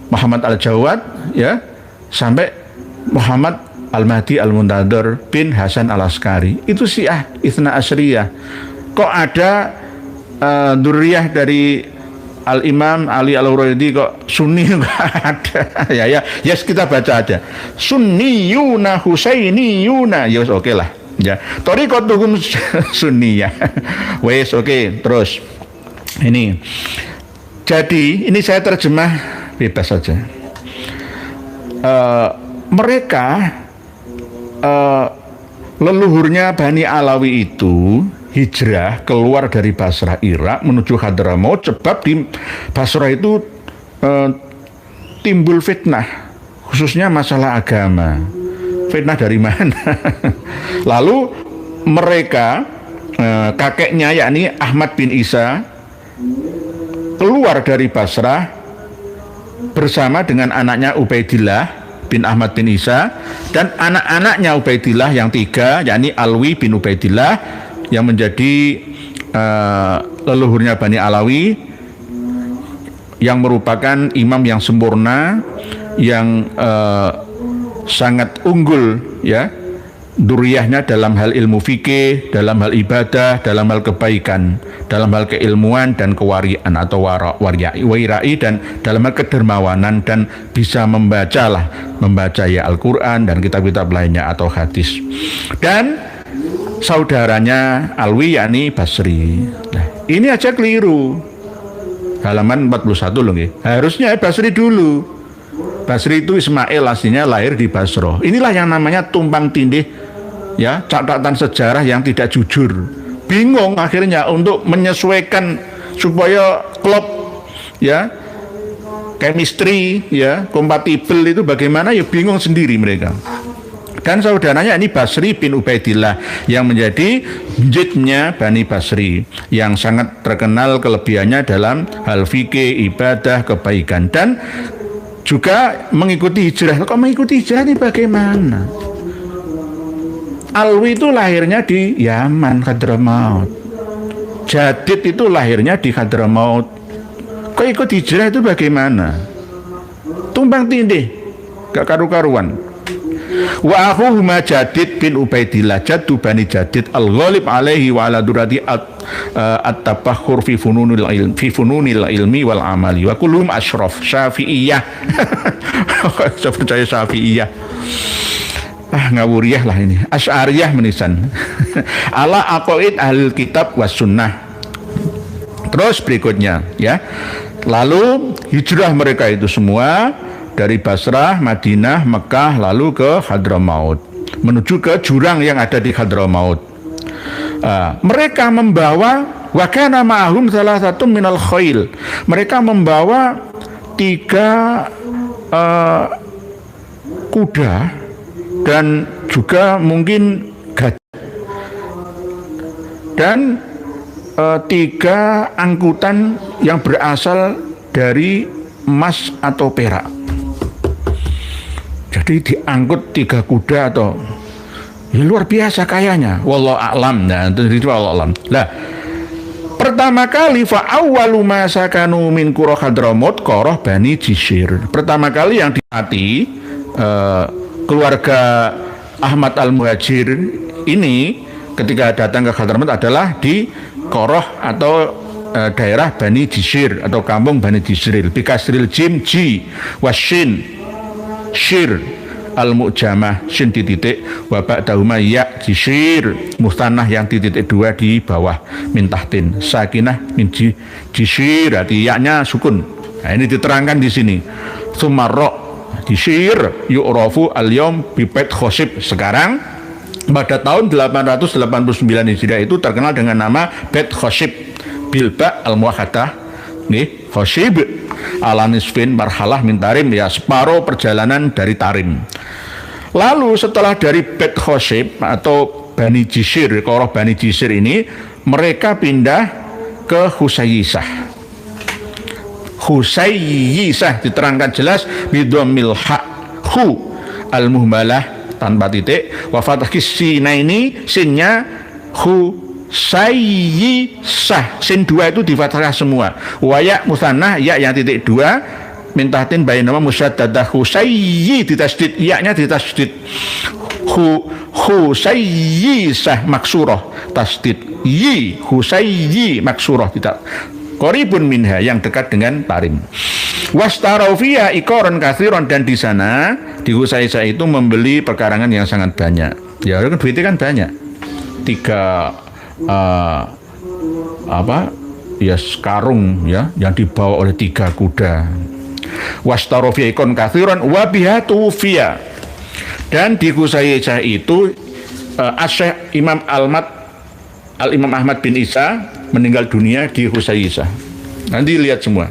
Muhammad al-Jawad, ya, sampai Muhammad Al-Mahdi Al-Muntadir bin Hasan Al-Askari. Itu Syiah Isna Asriyah. Kok ada duriyah dari Al-Imam Ali Al-Uraidi kok Sunni? Enggak ada. ya kita baca aja. Sunniyuna Husainiyuna. Ya oke lah. Ya, Thariqatuhum Sunniyah. Wes oke, terus. Ini. Jadi, ini saya terjemah bebas saja. Mereka leluhurnya Bani Alawi itu hijrah keluar dari Basrah Irak menuju Hadramaut, sebab di Basrah itu timbul fitnah, khususnya masalah agama. Fitnah dari mana? Lalu mereka, kakeknya yakni Ahmad bin Isa, keluar dari Basrah bersama dengan anaknya Ubaidillah bin Ahmad bin Isa dan anak-anaknya Ubaidillah yang 3, yakni Alwi bin Ubaidillah yang menjadi leluhurnya Bani Alawi, yang merupakan imam yang sempurna, yang sangat unggul, ya, duriyahnya dalam hal ilmu fikih, dalam hal ibadah, dalam hal kebaikan, dalam hal keilmuan dan kewarian atau warai, dan dalam hal kedermawanan, dan bisa membaca ya Al-Quran dan kitab-kitab lainnya atau hadis. Dan saudaranya Alwi yakni Basri. Nah, ini aja keliru. Halaman 41 loh, harusnya Basri dulu. Basri itu Ismail aslinya lahir di Basra. Inilah yang namanya tumpang tindih, ya, catatan sejarah yang tidak jujur. Bingung akhirnya untuk menyesuaikan supaya klop, ya, chemistry, ya, kompatibel itu bagaimana, ya bingung sendiri mereka. Dan saudaranya ini Basri bin Ubaidillah yang menjadi jidnya Bani Basri, yang sangat terkenal kelebihannya dalam hal fikih, ibadah, kebaikan, dan juga mengikuti hijrah. Kok mengikuti hijrah ini bagaimana? Alwi itu lahirnya di Yaman, Hadramaut. Jadid itu lahirnya di Hadramaut. Kok ikut hijrah itu bagaimana? Tumpang tindih, gak karu-karuan. Wa akhuhuma Jadid bin Ubaidillah jaddu Bani Jadid al-ghalib alaihi wa ala durati at-tabakhur fi fununil ilmi wal amali wa kulluhum asyraf Syafi'iyah. Saya percaya Syafi'iyah. Ngawuriyah lah ini. Asy'ariyah menisan. Ala aqaid ahlul kitab was sunnah. Terus berikutnya, ya. Lalu hijrah mereka itu semua dari Basrah, Madinah, Mekah, lalu ke Hadramaut, menuju ke jurang yang ada di Hadramaut. Mereka membawa wakana ma'ahum salah satu minal khail. Mereka membawa 3 kuda dan juga mungkin gajah dan 3 angkutan yang berasal dari emas atau perak. Jadi diangkut 3 kuda atau ya luar biasa kayanya. Wallahu a'lam. Nah, itu wallahu a'lam. Lah, pertama kali fa awwalu ma sakanu min qura Hadramaut qoroh Bani Jishir. Pertama kali yang ditempati keluarga Ahmad Al-Muhajir ini ketika datang ke Hadramaut adalah di Qoroh atau daerah Bani Jishir atau kampung Bani Jisril. Bikasril jim ji washin shir al-mu'jamah shin titik wa ba'dahuma ya jishir mustanah yang titik 2 di bawah min tahtin sakinah min jishir, arti ya-nya sukun. Nah, ini diterangkan di sini. Sumarro jishir yu'rafu al-yawm bi Bait Khosib. Sekarang pada tahun 889 Hijriah itu terkenal dengan nama Bait Khosib bilba al-muwahhadah nih Khosib ala nisfin marhalah min Tarim, ya separuh perjalanan dari Tarim. Lalu setelah dari Bait Khosib atau Bani Jishir, Qoroh Bani Jishir ini mereka pindah ke Husayyisah. Husayyisah diterangkan jelas bidhammil ha hu al-muhmalah tanpa titik wa fathis sinaini sinnya Husayyisah, sin 2 itu di fathah semua. Wa ya musannah ya yang titik 2 min tahtin bainama musyaddadah Husayyi ditasdid, ya-nya ditasdid. Husayyisah maksurah tasdid yi Husayyi maksurah tidak. Qoribun minha yang dekat dengan Tarim. Wastaraufiya ikoron kathiron, dan di sana di Husayyisah itu membeli perkarangan yang sangat banyak. Ya kan duitnya kan banyak. 3 karung ya yang dibawa oleh 3 kuda. Wastaraufiya ikon kathiron wa biha tufiya. Dan di Husayyisah itu Asy-Syaikh Imam Al-Imam Ahmad bin Isa meninggal dunia di Husayyisah. Nanti lihat semua.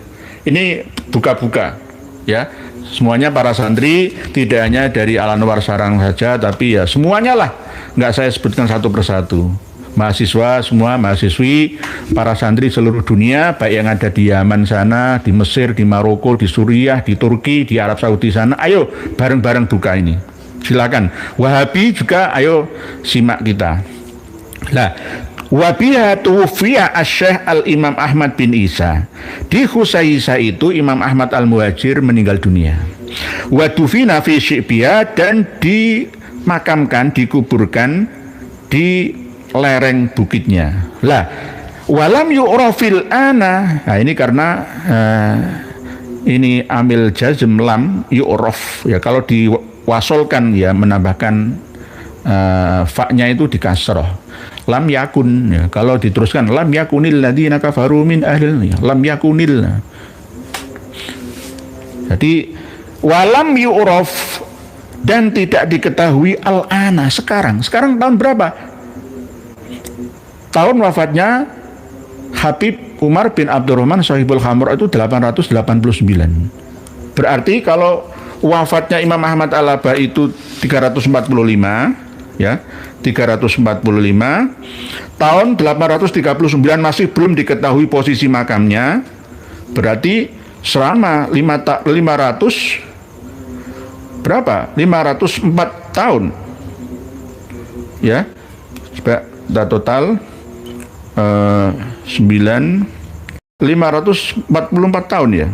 Ini buka-buka ya. Semuanya para santri, tidak hanya dari Al-Anwar Sarang saja, tapi ya semuanya lah. Nggak saya sebutkan satu persatu. Mahasiswa semua, mahasiswi, para santri seluruh dunia, baik yang ada di Yaman sana, di Mesir, di Maroko, di Suriah, di Turki, di Arab Saudi sana, ayo bareng-bareng buka ini. Silakan. Wahabi juga ayo simak kita. Nah, wabiha tuwfiya Asy-Syaikh Al-Imam Ahmad bin Isa. Di Husayyisah itu Imam Ahmad Al-Muhajir meninggal dunia. Wa dufina fi Syi'biyah, dan dimakamkan, dikuburkan di lereng bukitnya. Lah, walam yu'rafil ana. Nah, ini karena ini amil jazm lam yu'raf. Ya kalau diwasolkan ya menambahkan fa-nya itu di kasrah. Lam yakun, ya, kalau diteruskan lam yakunil ladzina kafaru min ahlil, ya, lam yakunil. Jadi walam yu'raf, dan tidak diketahui al-ana, sekarang tahun berapa? Tahun wafatnya Habib Umar bin Abdurrahman Shahibul Khamr itu 889. Berarti kalau wafatnya Imam Ahmad Al-Aba itu 345 ya, 345, tahun 839 masih belum diketahui posisi makamnya. Berarti selama 504 tahun ya. Coba kita total 544 tahun ya.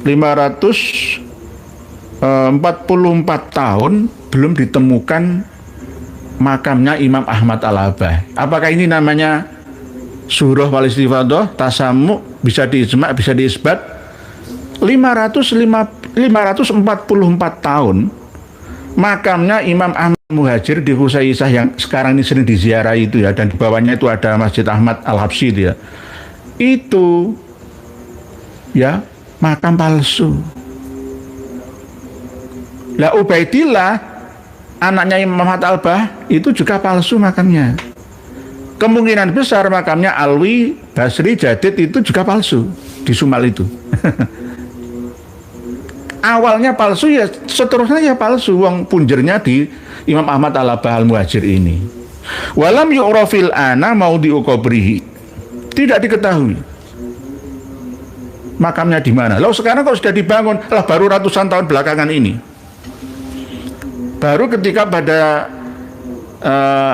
544 tahun belum ditemukan makamnya Imam Ahmad Al-Aba. Apakah ini namanya surah wal istifadah, tasamu, bisa diijma', bisa diisbat? 544 tahun makamnya Imam Ahmad Muhajir di Husayyisah yang sekarang ini sering diziarahi itu ya, dan di bawahnya itu ada Masjid Ahmad Al-Habsyi itu ya. itu ya makam palsu. Lah Ubaidillah anaknya Imam Muhammad Al-Bah itu juga palsu makamnya. Kemungkinan besar makamnya Alwi, Basri, Jadid itu juga palsu di Sumal itu. Awalnya palsu ya seterusnya ya palsu. Wong punjernya di Imam Ahmad Al-Bah Al-Muhajir ini. Walam yu'rafil ana maudhi'u qabrihi. Tidak diketahui makamnya di mana. Lalu sekarang kok sudah dibangun, lah baru ratusan tahun belakangan ini. Baru ketika pada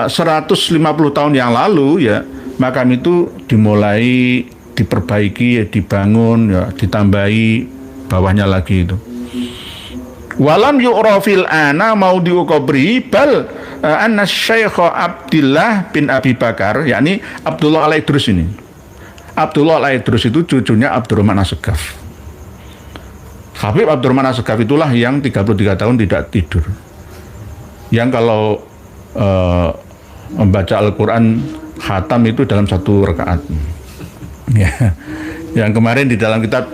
150 tahun yang lalu ya makam itu dimulai diperbaiki, ya, dibangun, ya, ditambahi bawahnya lagi itu. Walam yu'rafil ana maudhi'u qabri bal anna Syekh Abdullah bin Abi Bakar, yakni Abdullah Al-Idrus ini. Abdullah Al-Idrus itu cucunya Abdurrahman As-Segaf. Habib Abdurrahman As-Segaf itulah yang 33 tahun tidak tidur. Yang kalau membaca Al-Quran khatam itu dalam satu rakaat. Ya. Yang kemarin di dalam kitab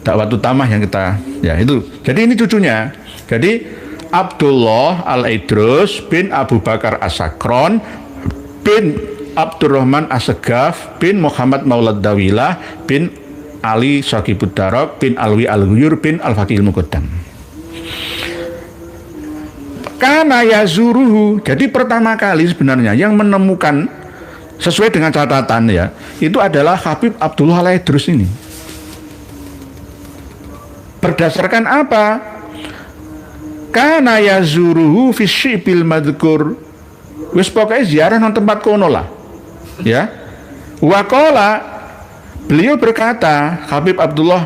Dakwatut Tamah yang kita ya itu. Jadi ini cucunya. Jadi Abdullah Al-Idrus bin Abu Bakar As-Sakron bin Abdurrahman As-Segaf bin Muhammad Maulad Dawilah bin Ali Shaqibud Darok bin Alwi Al-Ghuyur bin Al-Faqih Al-Muqaddam. Kana yazuruhu. Jadi pertama kali sebenarnya yang menemukan sesuai dengan catatan ya, itu adalah Habib Abdullah Al-Idrus ini. Berdasarkan apa? Kana yazuruhu fi syibil madhkur. Wis pokoke ziarah nang tempat kono lah. Ya. Waqala, beliau berkata, Habib Abdullah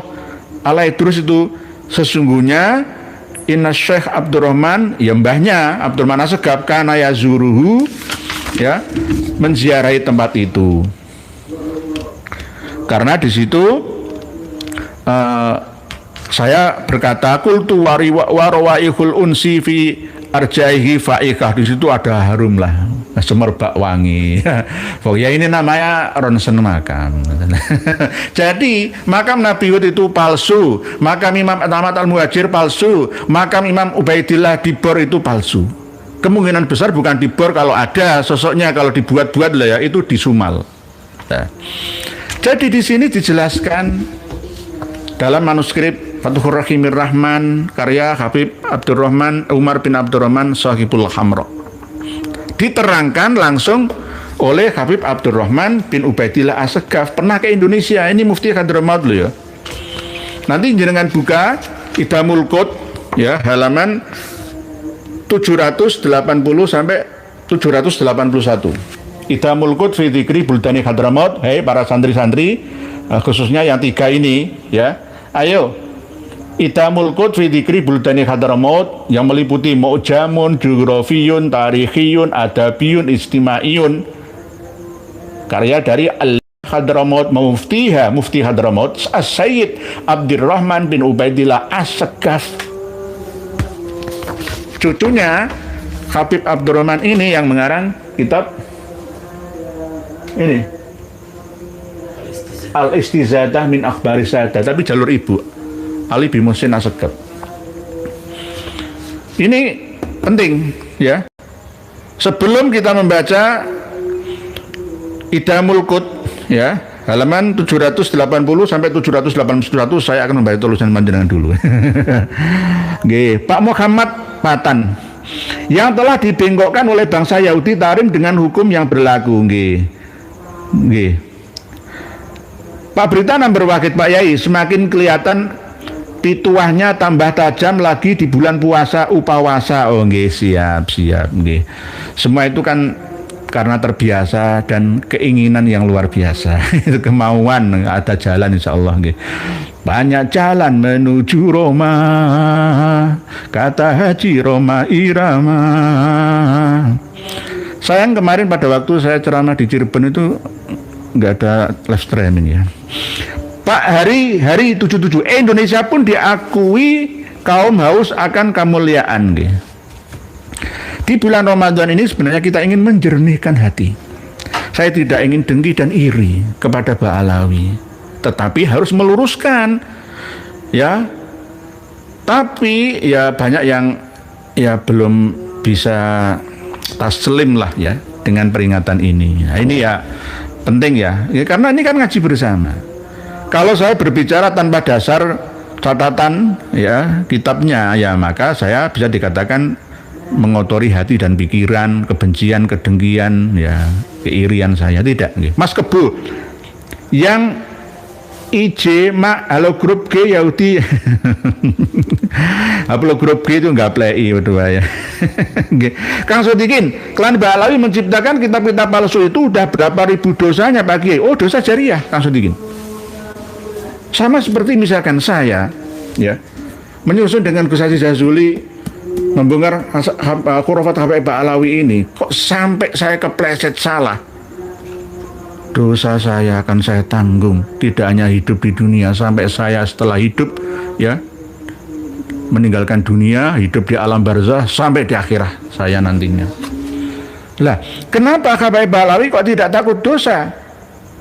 Al-Idrus itu sesungguhnya inna Syekh Abdurrahman, ya mbahnya Abdurrahman As-Segaf, kana yazuruhu, ya, menziarahi tempat itu. Karena di situ saya berkata qultu warawaihul unsi fi arjaihi faikah, di situ ada harum lah, semerbak wangi. Pokoknya ini namanya ronsen makam. Jadi makam Nabi Hud itu palsu, makam Imam Ahmad Al-Muhajir palsu, makam Imam Ubaidillah di Bor itu palsu. Kemungkinan besar bukan di Bor, kalau ada sosoknya, kalau dibuat-buat lah ya itu di Sumal. Nah, jadi di sini dijelaskan dalam manuskrip Fathur Rahimir Rahman karya Habib Abdurrahman Umar bin Abdurrahman Shahibul Hamra, diterangkan langsung oleh Habib Abdurrahman bin Ubaidillah As-Segaf, pernah ke Indonesia. Ini Mufti Hadramaut loh ya. Nanti jenengan buka Idamul Qut ya, halaman 780 sampai 781. Idamul Qut fi dzikri Buldani Hadramaut. Hei para santri-santri, khususnya yang 3 ini ya. Ayo Idamul Qut fi dzikri Buldani Hadramaut yang meliputi mu'jamun, geografiyun, tarikhiyun, adabiyun, istimaiyun, karya dari Al-Hadramaut Mufti Hadramaut As-Sayyid Abdurrahman bin Ubaidillah As-Segaf. Cucunya Habib Abdurrahman ini yang mengarang kitab ini Al-Istizadah min Akhbari Sadah, tapi jalur ibu Ali bin Muhsin As-Segaf. Ini penting ya. Sebelum kita membaca Idamul Qut ya, halaman 780 sampai 781, saya akan membaca tulisan panjenengan dulu. Nggih, Pak Muhammad Patan yang telah dibengkokkan oleh bangsa Yahudi tarim dengan hukum yang berlaku. Nggih. Pak Berita Namber Wakid Pak Yai, semakin kelihatan pituahnya tambah tajam lagi di bulan puasa upawasa. Oh nggih, siap nggih. Semua itu kan karena terbiasa dan keinginan yang luar biasa. Itu kemauan, ada jalan insyaallah nggih. Banyak jalan menuju Roma, kata Haji Roma Irama. Sayang kemarin pada waktu saya ceramah di Cirebon itu nggak ada live streaming ya. Pak, hari 77 Indonesia pun diakui kaum haus akan kemuliaan. Di bulan Ramadan ini sebenarnya kita ingin menjernihkan hati. Saya tidak ingin dengki dan iri kepada Pak Alawi. tetapi harus meluruskan, ya. Tapi ya banyak yang ya belum bisa taslim lah ya dengan peringatan ini. Nah, ini ya penting ya, karena ini kan ngaji bersama. Kalau saya berbicara tanpa dasar catatan ya kitabnya, ya maka saya bisa dikatakan mengotori hati dan pikiran, kebencian, kedengkian, ya keirian saya. Tidak, Mas Kebo yang IJ mak halo grup G Yahudi halo grup G itu nggak play berdua ya. Kang Sodikin, klan Ba'alawi menciptakan kitab-kitab palsu itu udah berapa ribu dosanya Pak Kiai? Oh, dosa jariah Kang Sodikin. Sama seperti misalkan saya ya menyusun dengan Gus Haji Jazuli membongkar khurafat HPI Ba'alawi ini, kok sampai saya kepleset salah, dosa saya akan saya tanggung, tidak hanya hidup di dunia, sampai saya setelah hidup ya meninggalkan dunia, hidup di alam barzah sampai di akhirat saya nantinya. Lah, kenapa HPI Ba'alawi kok tidak takut dosa?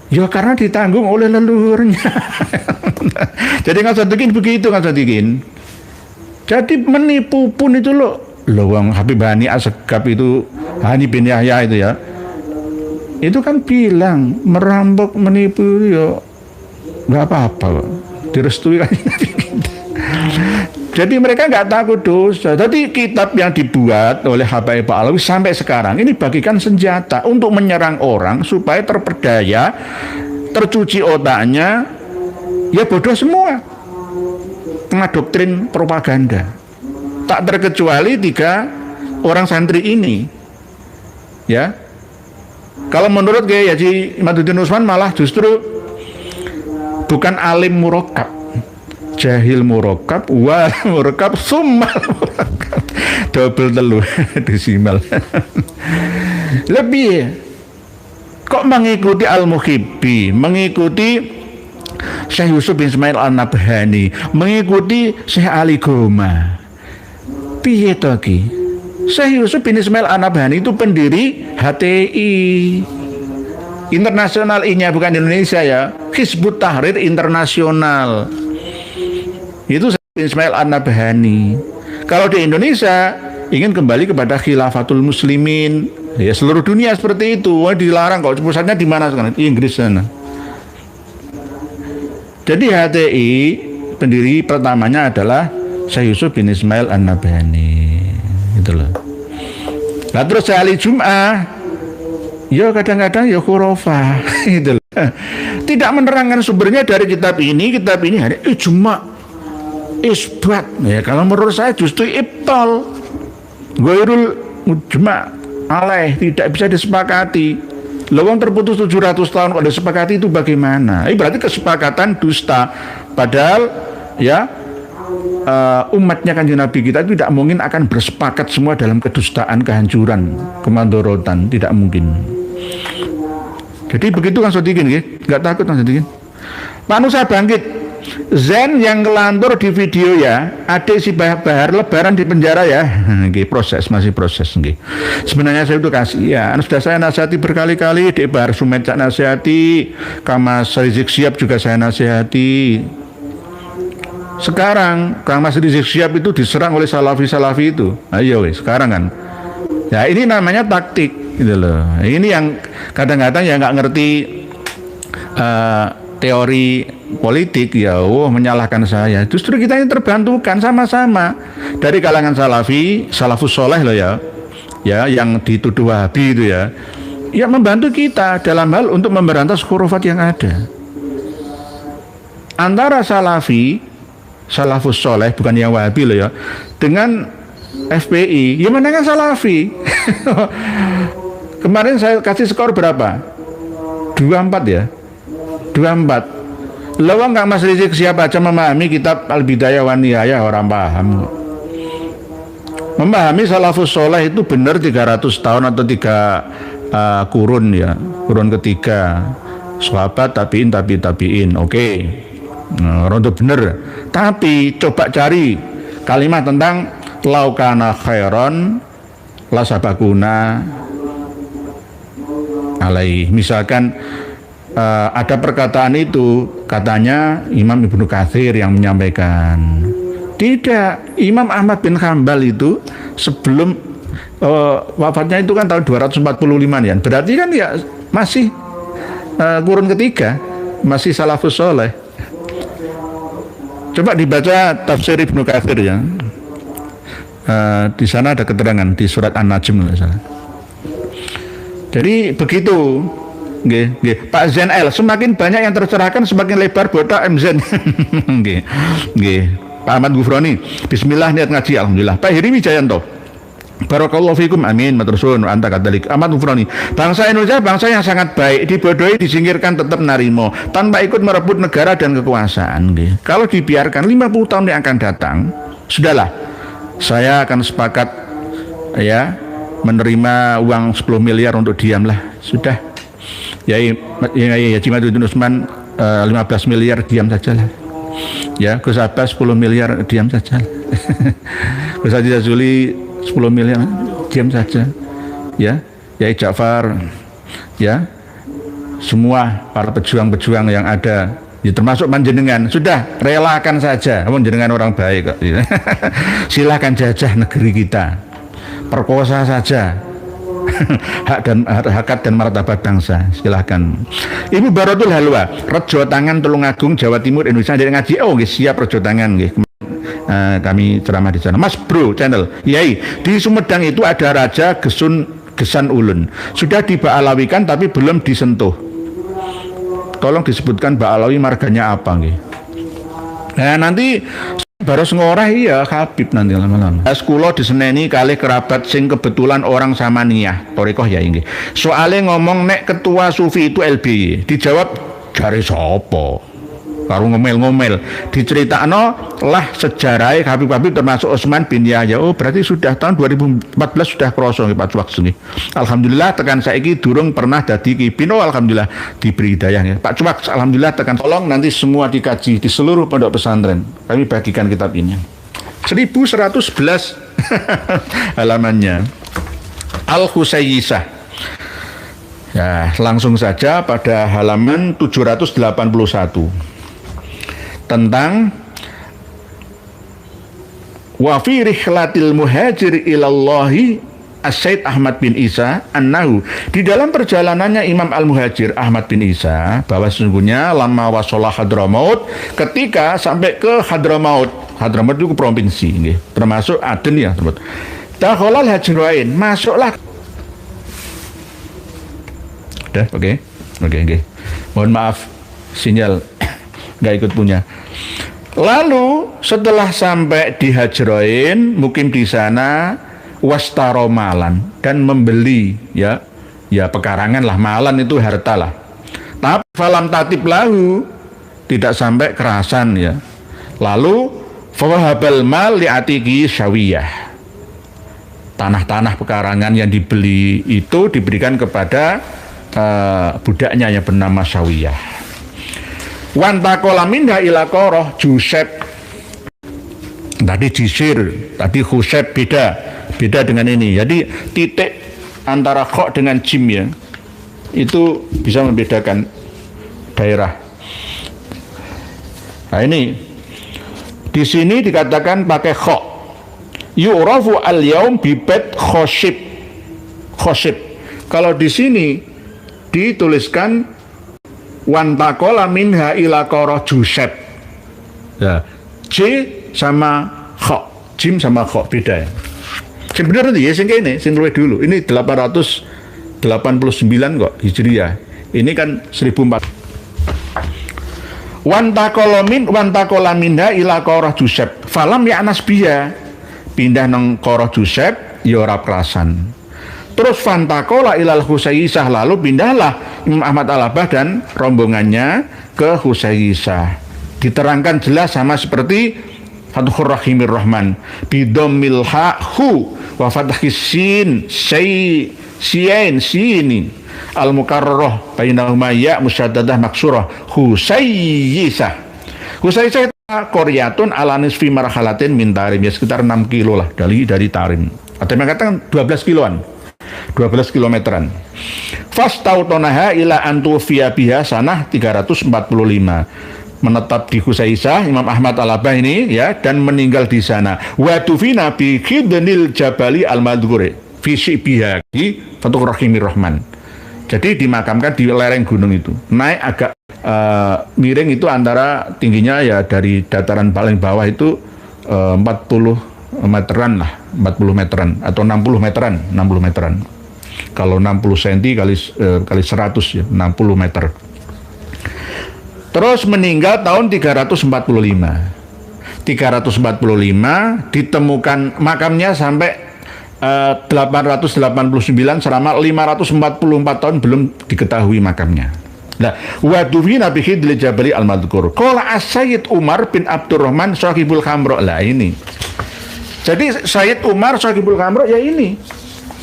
Ya karena ditanggung oleh leluhurnya. Jadi nggak sadikin begitu, nggak sadikin. Jadi menipu pun itu loh wong Habib Hani Asegaf itu, Hani bin Yahya itu ya, itu kan bilang merampok menipu ya nggak apa-apa, direstui kan. Jadi mereka nggak takut dosa. Jadi kitab yang dibuat oleh HPI Ba'alawi sampai sekarang ini bagikan senjata untuk menyerang orang supaya terperdaya, tercuci otaknya, ya bodoh semua, kena doktrin propaganda. Tak terkecuali 3 orang santri ini, ya. Kalau menurut Kiai Haji Imaduddin Usman malah justru bukan alim murakkab, jahil murakkab, wal murakkab, summal murakkab, double telu desimal. Lebih kok mengikuti Al-Muhibbi, mengikuti Syekh Yusuf bin Ismail An-Nabhani, mengikuti Syekh Ali Goma. Piye to ki? Syekh Yusuf bin Ismail An-Nabhani itu pendiri HTI internasional, I-nya bukan Indonesia ya, Hizbut Tahrir Internasional. Itu Syekh bin Ismail An-Nabhani. Kalau di Indonesia ingin kembali kepada khilafatul muslimin, ya seluruh dunia seperti itu. Wah, dilarang kok, pusatnya di mana sekarang? Di Inggris sana. Jadi HTI pendiri pertamanya adalah Syekh Yusuf bin Ismail An-Nabhani, gitu loh. Nah terus Ali Jum'ah, ya kadang-kadang ya khurafah, gitu loh. Tidak menerangkan sumbernya dari kitab ini hari ijma, isbat. Ya kalau menurut saya justru ibtal, ghairul mujma' alaih, tidak bisa disepakati. Lawang terputus 700 tahun kalau disepakati itu bagaimana? Berarti kesepakatan dusta. Padahal ya umatnya Kanjeng Nabi kita itu tidak mungkin akan bersepakat semua dalam kedustaan, kehancuran, kemandorotan, tidak mungkin. Jadi begitu kan Sodikin, nggak takut kan Sodikin? Pak Nusa bangkit. Zen yang kelantur di video ya, adik si Bahar lebaran di penjara ya, masih proses. Sebenarnya saya itu kasihan, sudah saya nasihati berkali-kali, Dek Bahar Sumet saya nasihati, Kamas Rizik Syihab juga saya nasihati. Sekarang Kang Mas Rizik Syihab itu diserang oleh salafi-salafi itu. Ayo sekarang kan. Ya ini namanya taktik gitu loh. Ini yang kadang-kadang ya nggak ngerti teori politik ya, menyalahkan saya. Justru kita ini terbantukan sama-sama dari kalangan salafi, salafus soleh loh ya. Ya yang dituduh Wahabi itu ya. Ya membantu kita dalam hal untuk memberantas khurafat yang ada. Antara salafi, salafus soleh, bukan yang Wahabi loh ya, dengan FPI, ya mana kan salafi. Kemarin saya kasih skor berapa? 24 ya, 24. Lawang Kang Mas Rizik siapa aja memahami kitab Al-Bidayah wa Nihayah, orang paham. Memahami salafus soleh itu benar 300 tahun atau 3 kurun ya, kurun ketiga, sahabat, tabiin, oke. Nah, rontok bener. Tapi coba cari kalimat tentang laukana khairon lasabakuna alaih. Misalkan ada perkataan itu, katanya Imam Ibnu Katsir yang menyampaikan. Tidak, Imam Ahmad bin Hambal itu sebelum wafatnya itu kan tahun 245-an. Berarti kan ya masih kurun ketiga, masih salafus soleh. Coba dibaca tafsir Ibnu Katsir ya. Di sana ada keterangan di surat An-Najm nggak salah. Jadi begitu. Nggih, Pak Zain L, semakin banyak yang tercerahkan semakin lebar botak MZen. Nggih. Pak Ahmad Gufroni, bismillah niat ngaji alhamdulillah. Pak Heri Wijayanto, barakallahu fikum, amin, matursun anta kadalik. Ahmad Gufroni, bangsa Indonesia bangsa yang sangat baik, dibodohi, disingkirkan tetap narimo tanpa ikut merebut negara dan kekuasaan. Nggih. Kalau dibiarkan 50 tahun yang akan datang, sudahlah. Saya akan sepakat ya menerima uang 10 miliar untuk diamlah. Sudah. Yai Haji Madudin Usman 15 miliar diam sajalah. Ya, Gus Abbas 10 miliar diam saja. Gus Haji Jazuli 10 miliar diam saja. Ya, Yai Ja'far, ya, semua para pejuang-pejuang yang ada, ya, termasuk panjenengan, sudah relakan saja. Panjenengan orang baik kok. Silakan jajah negeri kita, perkosa saja. Hakat dan martabat bangsa, silahkan. Ibu Barotul Halwa, Rejo Tangan, Tulungagung, Jawa Timur, Indonesia. Dari ngaji, oh siap Rejo Tangan. Kami ceramah di sana. Mas Bro channel, yai di Sumedang itu ada Raja Gesan Ulun, sudah dibaalawikan tapi belum disentuh. Tolong disebutkan Baalawi marganya apa nggih? Nah nanti baros ngorah iya Habib nanti lama-lama. Sekolah diseneni kali kerabat sing kebetulan orang Samaniyah, Torikoh ya ini. Soalnya ngomong nek ketua sufi itu LBY, dijawab dari sopo. Karo ngomel-ngomel, diceritakno lah sejarah Habib termasuk Utsman bin Yahya. Oh berarti sudah tahun 2014 sudah krasa Pak Cuak sini. Alhamdulillah tekan saiki durung pernah dadi kipin. Oh alhamdulillah diberi hidayah ya. Pak Cuak alhamdulillah tekan. Tolong nanti semua dikaji di seluruh pondok pesantren. Kami bagikan kitab ini. 1111 halamannya. Al-Husayyisah. Ya, langsung saja pada halaman 781. Tentang wa fi rihlatil muhajir ilallahi As-Said Ahmad bin Isa annahu, di dalam perjalanannya Imam Al-Muhajir Ahmad bin Isa, bahwa sesungguhnya lama wasolah Hadramaut, ketika sampai ke Hadramaut itu provinsi nggih, termasuk Aden ya tersebut. Dakhalal hajrain, masuklah. Udah, oke. Mohon maaf sinyal nggak ikut punya. Lalu setelah sampai di Hajrain, mukim di sana, wastaro malan, dan membeli ya pekarangan lah, malan itu harta lah. Tapi falam tatib lahu, tidak sampai kerasan ya. Lalu fawahabal mal li'atiki syawiyah, tanah-tanah pekarangan yang dibeli itu diberikan kepada budaknya yang bernama Syawiyah. Wantakola minha ila koroh Jusep. Tadi Jisir, tadi Husep, beda dengan ini. Jadi titik antara kho dengan jim ya, itu bisa membedakan daerah. Nah ini di sini dikatakan pakai kho. Yu'rafu al-yaum bibet khoshib. Kalau di sini dituliskan wantakola minha ila koroh Jusep. Ya, J sama kho, jim sama kho beda ya. Sebenarnya nanti ya sing kene, sing luwih dulu. Ini 889 kok Hijriah. Ini kan 1400. Wantakola minha ila koroh Jusep. Falam ya nasbiya. Pindah nang koroh Jusep ya ora kerasan. Terus fantakola ilal Husayyisah, lalu pindahlah Imam Ahmad Al-Abbah dan rombongannya ke Husayyisah. Diterangkan jelas sama seperti Fathur Rahimir Rahman, bidomil hu wa fathis sin sini al-mukarrarah bainahuma ya musyaddadah maksurah Husayyisah. Husayyisah itu qaryatun ala nisfi marhalatin min Tarim, ya sekitar 6 kilo lah dari Tarim. Atau yang katakan 12 kiloan. 12 kilometeran. Fastautonaha ila antufiya biha sanah 345. Menetap di Husaisah Imam Ahmad Al-Abah ini ya, dan meninggal di sana. Wa tufina bi khidnil jabali al-madhkuri fi shibiha di Fathur Rahimir Rahman. Jadi dimakamkan di lereng gunung itu. Naik agak miring itu, antara tingginya ya dari dataran paling bawah itu 40 meteran lah, 40 meteran atau 60 meteran. Kalau 60 cm kali 100 ya, 60 meter. Terus meninggal tahun 345. 345 ditemukan makamnya sampai 889, selama 544 tahun belum diketahui makamnya. Nah, wa dufina bi khidli jabali al-madhkur. Qala as-Sayyid Umar bin Abdurrahman Shahibul Khamra. Lah ini. Jadi Sayyid Umar Shahibul Khamra ya ini.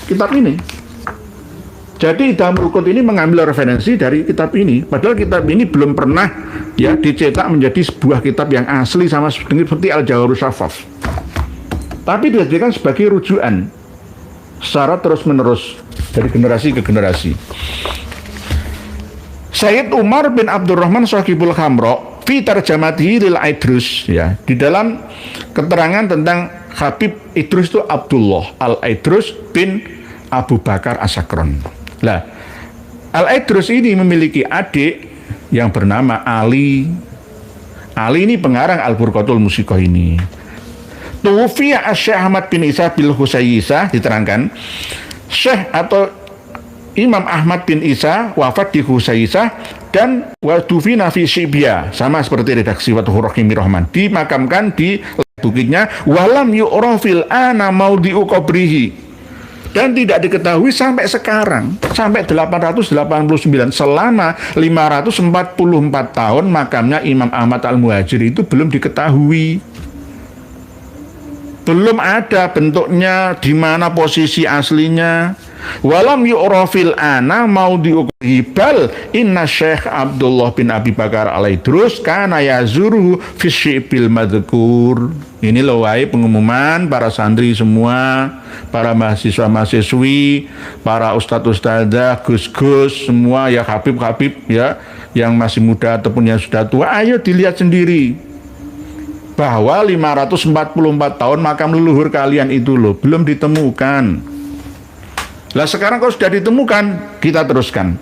Kitab ini. Jadi Idhamul Qut ini mengambil referensi dari kitab ini. Padahal kitab ini belum pernah ya dicetak menjadi sebuah kitab yang asli sama seperti Al-Jawharus Shafaf. Tapi dijadikan sebagai rujukan secara terus-menerus dari generasi ke generasi. Sayyid Umar bin Abdurrahman Shahibul Khamra fi tarjamatihi lil Idrus ya, di dalam keterangan tentang Habib Idrus itu Abdullah Al-Idrus bin Abu Bakar As-Sakron. Lah, Al-Idrus ini memiliki adik yang bernama Ali. Ali ini pengarang Al-Burqatul Musiqah ini. Tufiya Syekh Ahmad bin Isa bil Husaisah, diterangkan Syekh atau Imam Ahmad bin Isa wafat di Husaisah dan wadufina fi Shibya, sama seperti redaksi Fathur Rahimir Rahman, dimakamkan di bukitnya. Walam yu'rafil ana maudhi'u qabrihi, dan tidak diketahui sampai sekarang, sampai 889, selama 544 tahun makamnya Imam Ahmad Al-Muhajir itu belum diketahui. Belum ada bentuknya, di mana posisi aslinya. Walam yu'rafil ana maudhi'u bal inna Syekh Abdullah bin Abi Bakar Al-Idrus kana yazuru fi syibil madhkur. Ini loh wahai pengumuman para santri semua, para mahasiswa-mahasiswi, para ustadz-ustadzah, gus-gus semua ya, habib-habib ya, yang masih muda ataupun yang sudah tua, ayo dilihat sendiri bahwa 544 tahun makam leluhur kalian itu loh belum ditemukan. Lah sekarang kalau sudah ditemukan, kita teruskan.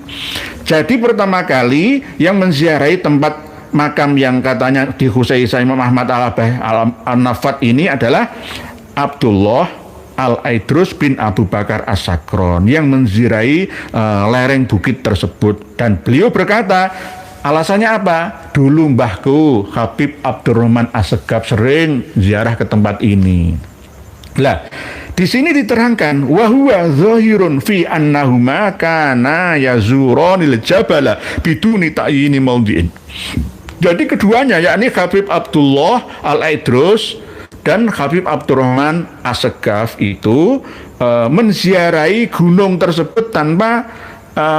Jadi pertama kali yang menziarahi tempat makam yang katanya di Husaisah Imam Ahmad Al-Abah Al-Nafat ini adalah Abdullah Al-Idrus bin Abu Bakar As-Sakron yang menziarahi lereng bukit tersebut. Dan beliau berkata, alasannya apa? Dulu mbahku Habib Abdurrahman As-Segaf sering ziarah ke tempat ini. Lah, di sini diterangkan wa huwa zahirun fi annahuma kana yazuranil jabala biduni ta'yini maudhi'in. Jadi keduanya, yakni Habib Abdullah Al-Idrus dan Habib Abdurrahman As-Segaf itu menziarahi gunung tersebut tanpa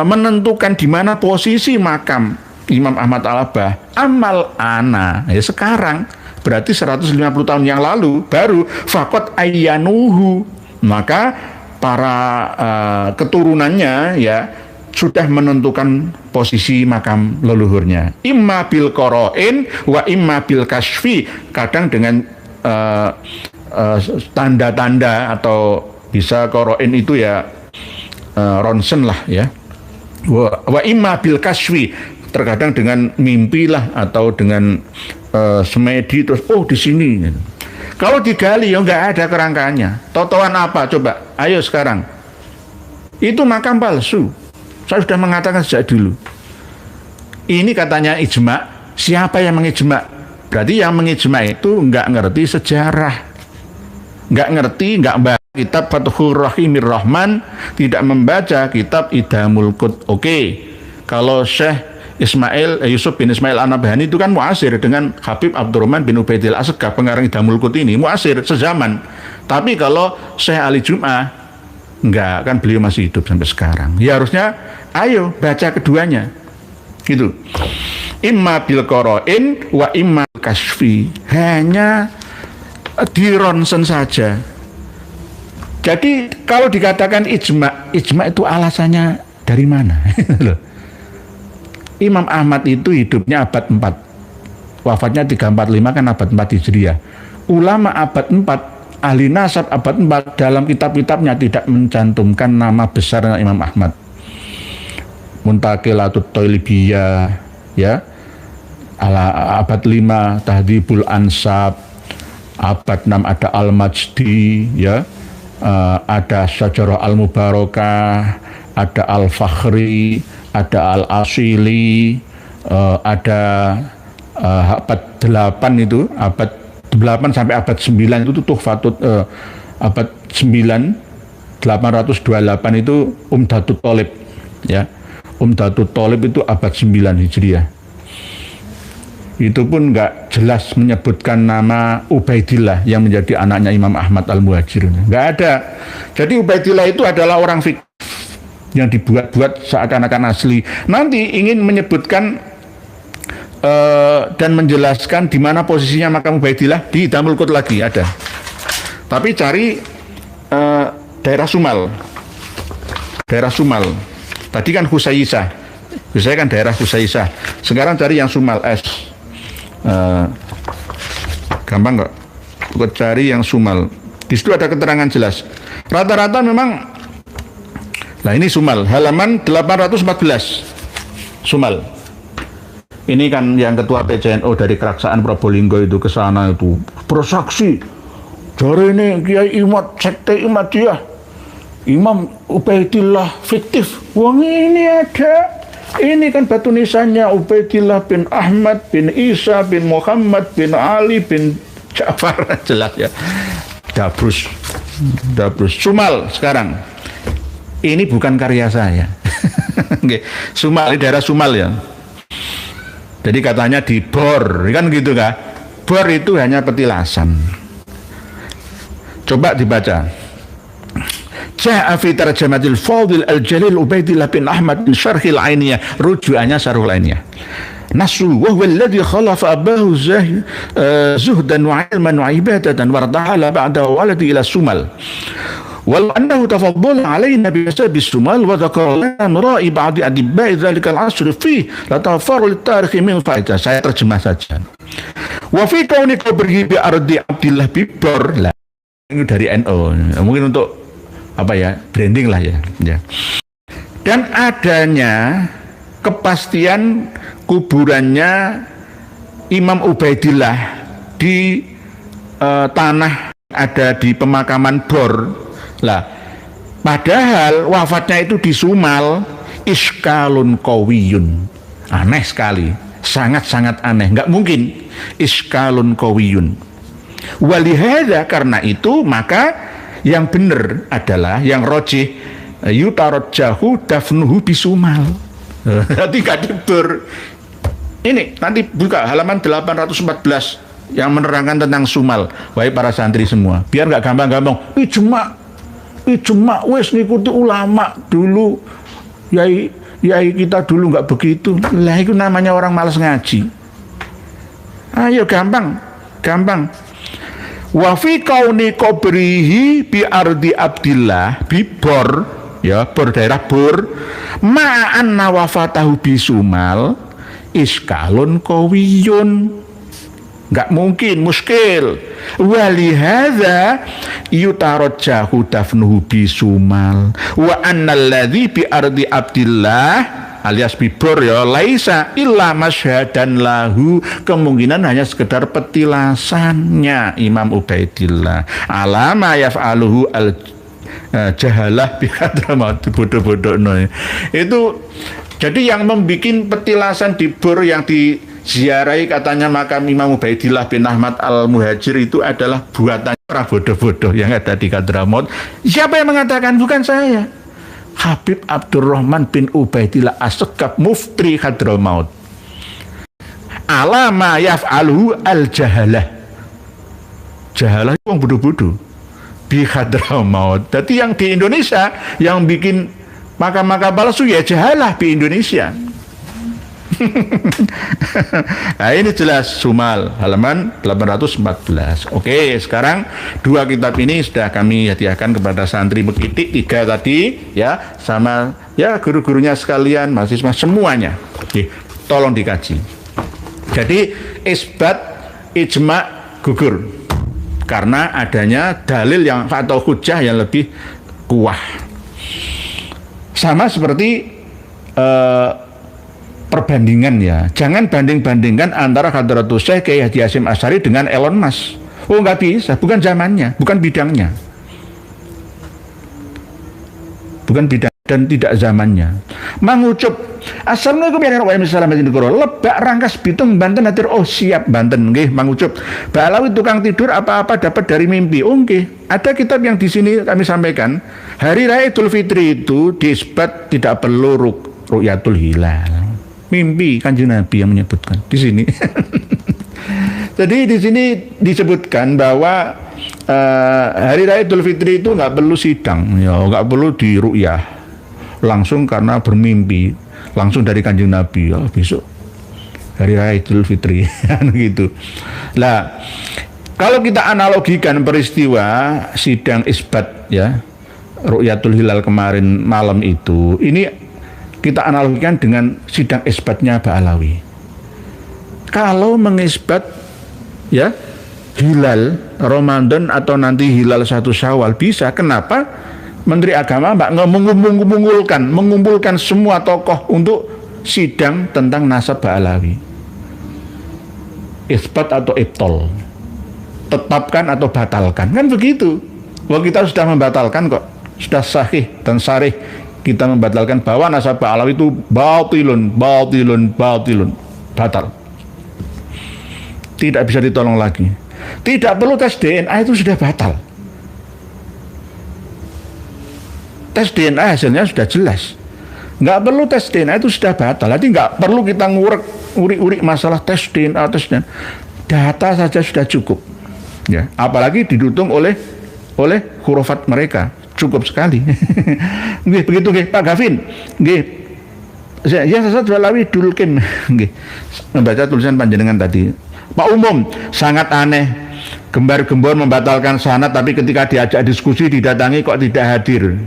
menentukan di mana posisi makam Imam Ahmad Al-Abah. Amal ana ya sekarang, berarti 150 tahun yang lalu baru fakot ayyanuhu, maka para keturunannya ya sudah menentukan posisi makam leluhurnya, imma bil qarain wa imma bil kasfi, kadang dengan tanda-tanda atau bisa qarain itu ya ronsen lah ya, wa imma bil kasfi, terkadang dengan mimpi lah atau dengan semedi, terus oh di sini. Kalau digali ya nggak ada kerangkanya. Totoan apa coba? Ayo sekarang. Itu makam palsu. Saya sudah mengatakan sejak dulu. Ini katanya ijma. Siapa yang mengijma? Berarti yang mengijma itu nggak ngerti sejarah, nggak ngerti, nggak baca kitab Fathur Rahimir Rahman, tidak membaca kitab Idhamul Qut. Oke. Kalau Syekh Yusuf bin Ismail An-Nabhani itu kan muasir dengan Habib Abdurrahman bin Ubaidillah As-Segaf, pengarang Idhamul Qut ini, muasir sezaman. Tapi kalau Syekh Ali Jum'ah enggak, kan beliau masih hidup sampai sekarang. Ya harusnya ayo baca keduanya. Gitu. Imma bil qarain wa imma kasfi. Hanya di ronsen saja. Jadi kalau dikatakan ijma, ijma itu alasannya Dari mana? Loh. Imam Ahmad itu hidupnya abad 4. Wafatnya 345 kan abad 4 Hijriah. Ulama abad 4, ahli nasab abad 4 dalam kitab-kitabnya tidak mencantumkan nama besar Imam Ahmad. Muntaqilatut Thailibiyah, ya. Abad 5 Tahdhibul Ansab, abad 6 ada Al-Majdi, ya. Ada Syajarah Al-Mubarakah, ada Al-Fakhri, ada Al-Asili, ada abad 8 itu, abad 8 sampai abad 9 itu Tuhfatut, abad 9 828 itu Umdatut Thalib, ya. Umdatut Thalib itu abad 9 Hijriah. Itu pun nggak jelas menyebutkan nama Ubaidillah yang menjadi anaknya Imam Ahmad Al-Muhajir. Nggak ada. Jadi Ubaidillah itu adalah orang fikih yang dibuat-buat seakan-akan asli. Nanti ingin menyebutkan dan menjelaskan di mana posisinya makam Ubaidillah di Damul Qut lagi ada. Tapi cari daerah Sumal. Daerah Sumal. Tadi kan Husaisah. Biasanya kan daerah Husaisah. Sekarang cari yang Sumal S. Gampang kok. Cari yang Sumal. Di situ ada keterangan jelas. Rata-rata memang. Nah ini Sumal, halaman 814. Sumal. Ini kan yang ketua PCNO dari Keraksaan Probolinggo itu ke sana itu bersaksi. Jari ini Kiai Imad sekte Imadiyah. Imam Ubaidillah fiktif. Wong ini ada. Ini kan batu nisannya Ubaidillah bin Ahmad bin Isa bin Muhammad bin Ali bin Ja'far. Jelas ya. Dabrus. Sumal sekarang. Ini bukan karya saya. Sumal, di daerah Sumal ya. Jadi katanya di Bor, kan gitu kan? Bor itu hanya petilasan. Coba dibaca. Ja'a fi tarjamatil Fadil al-Jalil Ubaidillah bin Ahmad bin Syarhil Ainiyah, rujukannya Syarhul Ainiyah. Nasu wa huwa alladhi khalafa abahu zuhdan wa ilman wa ibadatan wartahala ba'da waladi ila Sumal. Walau annahu tafaddala alaina bi hasab Sumal wa dzakara lana ra'i ba'di adibba'i dzalika al-'asr fi la tafarru lit-tarikh min fa'idah. Saya terjemah saja. Wa fi kauni qabrihi bi ardi Abdillah bi Bor. Ini dari NU. Mungkin untuk apa ya, branding lah ya. Dan adanya kepastian kuburannya Imam Ubaidillah di tanah ada di pemakaman Bor. Lah, padahal wafatnya itu di Sumal. Iskalun qawiyun. Aneh sekali, sangat-sangat aneh, nggak mungkin. Iskalun qawiyun. Walihada, karena itu maka yang benar adalah yang rojih yutarajjahu dafnuhu bisumal. Nanti gak dibur. Ini nanti buka halaman 814 yang menerangkan tentang Sumal. Wahai para santri semua, biar gak gampang-gampang ijma wes ngikuti ulama dulu. Yai kita dulu gak begitu. Lah itu namanya orang malas ngaji. Ayo gampang. Wa fi kauni qabrihi bi ardi Abdillah bi Bor, ya, Bor daerah Bor, ma'an wafatahu bi Sumal iskalun qawiyun. Enggak mungkin, muskil. Walihadza yutarajjahu dafnuhu bi Sumal wa annal ladzi bi ardi Abdillah alias bibor ya laisa illa masyhadan lahu, kemungkinan hanya sekedar petilasannya Imam Ubaidillah alama yaf'aluhu al jahalah bihadramaut, bodoh-bodoh no. Itu jadi yang membuat petilasan di Bor yang diziarahi katanya makam Imam Ubaidillah bin Ahmad Al-Muhajir itu adalah buatan orang bodoh-bodoh yang ada di Hadramaut. Siapa yang mengatakan? Bukan saya. Habib Abdurrahman bin Ubaidillah As-Sekab Mufti Hadramaut. Alama yaf'aluhu al-jahalah. Jahalah itu orang bodoh-bodoh di Hadramaut. Jadi yang di Indonesia yang bikin makam-makam palsu ya jahalah di Indonesia. Nah, ini jelas Sumal halaman 814. Oke, sekarang dua kitab ini sudah kami hadiahkan kepada santri Mekitik, 3 tadi ya, sama ya guru-gurunya sekalian, mahasiswa semuanya. Oke, tolong dikaji. Jadi isbat ijma gugur karena adanya dalil yang atau hujah yang lebih kuat. Sama seperti perbandingan ya. Jangan banding-bandingkan antara Hadratus Syekh Kiai Haji Hasyim Asy'ari dengan Elon Musk. Oh, nggak bisa, bukan zamannya, bukan bidangnya. Bukan bidang dan tidak zamannya. Mangucup Assalamualaikum warahmatullahi wabarakatuh. Lebak Rangkas Bitung Banten hadir. Oh, siap Banten nggih mangucup. Balawi tukang tidur apa-apa dapat dari mimpi. Oh nggih. Ada kitab yang di sini kami sampaikan. Hari Raya Idul Fitri itu disebut tidak perlu ru'yatul hilal. Mimpi Kanjeng Nabi yang menyebutkan di sini. Jadi di sini disebutkan bahwa Hari Raya Idul Fitri itu nggak perlu sidang, ya nggak perlu diru'yah, langsung karena bermimpi, langsung dari Kanjeng Nabi. Ya besok Hari Raya Idul Fitri, gitu. Lah, kalau kita analogikan peristiwa sidang isbat ya, ru'yatul hilal kemarin malam itu, ini kita analogikan dengan sidang isbatnya Ba'alawi. Kalau mengisbat ya hilal Ramadan atau nanti hilal 1 Syawal bisa. Kenapa? Menteri Agama Mbak mengumpulkan semua tokoh untuk sidang tentang nasab Ba'alawi. Isbat atau ibtol, tetapkan atau batalkan, kan begitu. Wah, kita sudah membatalkan kok, sudah sahih dan sarih. Kita membatalkan bahwa nasab Ba'alawi itu batilun, batal. Tidak bisa ditolong lagi. Tidak perlu tes DNA, itu sudah batal. Tes DNA hasilnya sudah jelas. Nggak perlu tes DNA, itu sudah batal. Jadi nggak perlu kita ngurik masalah tes DNA, data saja sudah cukup. Ya, apalagi didukung oleh hurufat mereka. Cukup sekali. Nggih, begitu nggih Pak Gavin. Nggih. Ya sesat Ba'alawi Dulkim. Nggih. Membaca tulisan panjenengan tadi. Pak Umum, sangat aneh. Gembar-gembor membatalkan sanad tapi ketika diajak diskusi didatangi kok tidak hadir.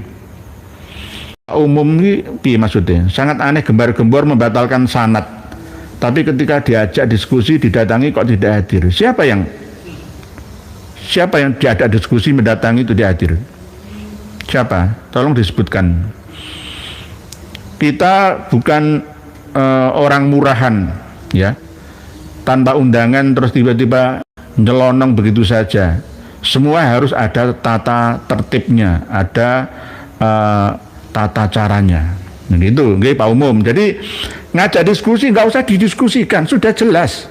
Pak Umum ini piye maksudnya? Sangat aneh gembar-gembor membatalkan sanad tapi ketika diajak diskusi didatangi kok tidak hadir. Siapa yang diajak diskusi mendatangi itu dia hadir? Siapa? Tolong disebutkan. Kita bukan orang murahan, ya. Tanpa undangan terus tiba-tiba nyelonong begitu saja. Semua harus ada tata tertibnya, ada tata caranya. Gitu, nggih Pak Umum. Jadi ngajak diskusi nggak usah didiskusikan, sudah jelas.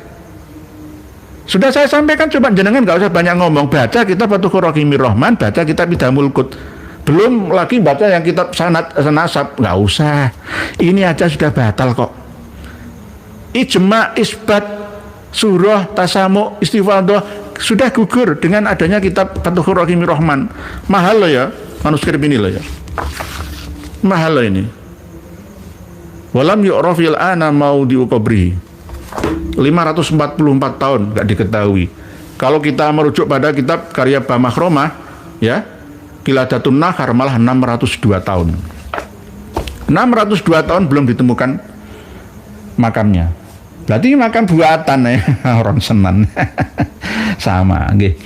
Sudah saya sampaikan, coba jenengan nggak usah banyak ngomong. Baca kitab Fathur Rahimir Rahman, baca kitab Idhamul Qut. Belum lagi baca yang kitab sanad nasab, nggak usah. Ini aja sudah batal kok. Ijma, isbat, surah, tasamu, istifadah sudah gugur dengan adanya kitab Fathur Rahimir Rahman. Mahal loh ya manuskrip ini loh ya. Mahal loh ini. Walam yu'rafil ana mau diukobri. 544 tahun nggak diketahui. Kalau kita merujuk pada kitab karya Bamahromah ya, Qiladatun Nahar malah 602 tahun. 602 tahun belum ditemukan makamnya. Berarti makam buatan ya, orang Senan. Sama nggih.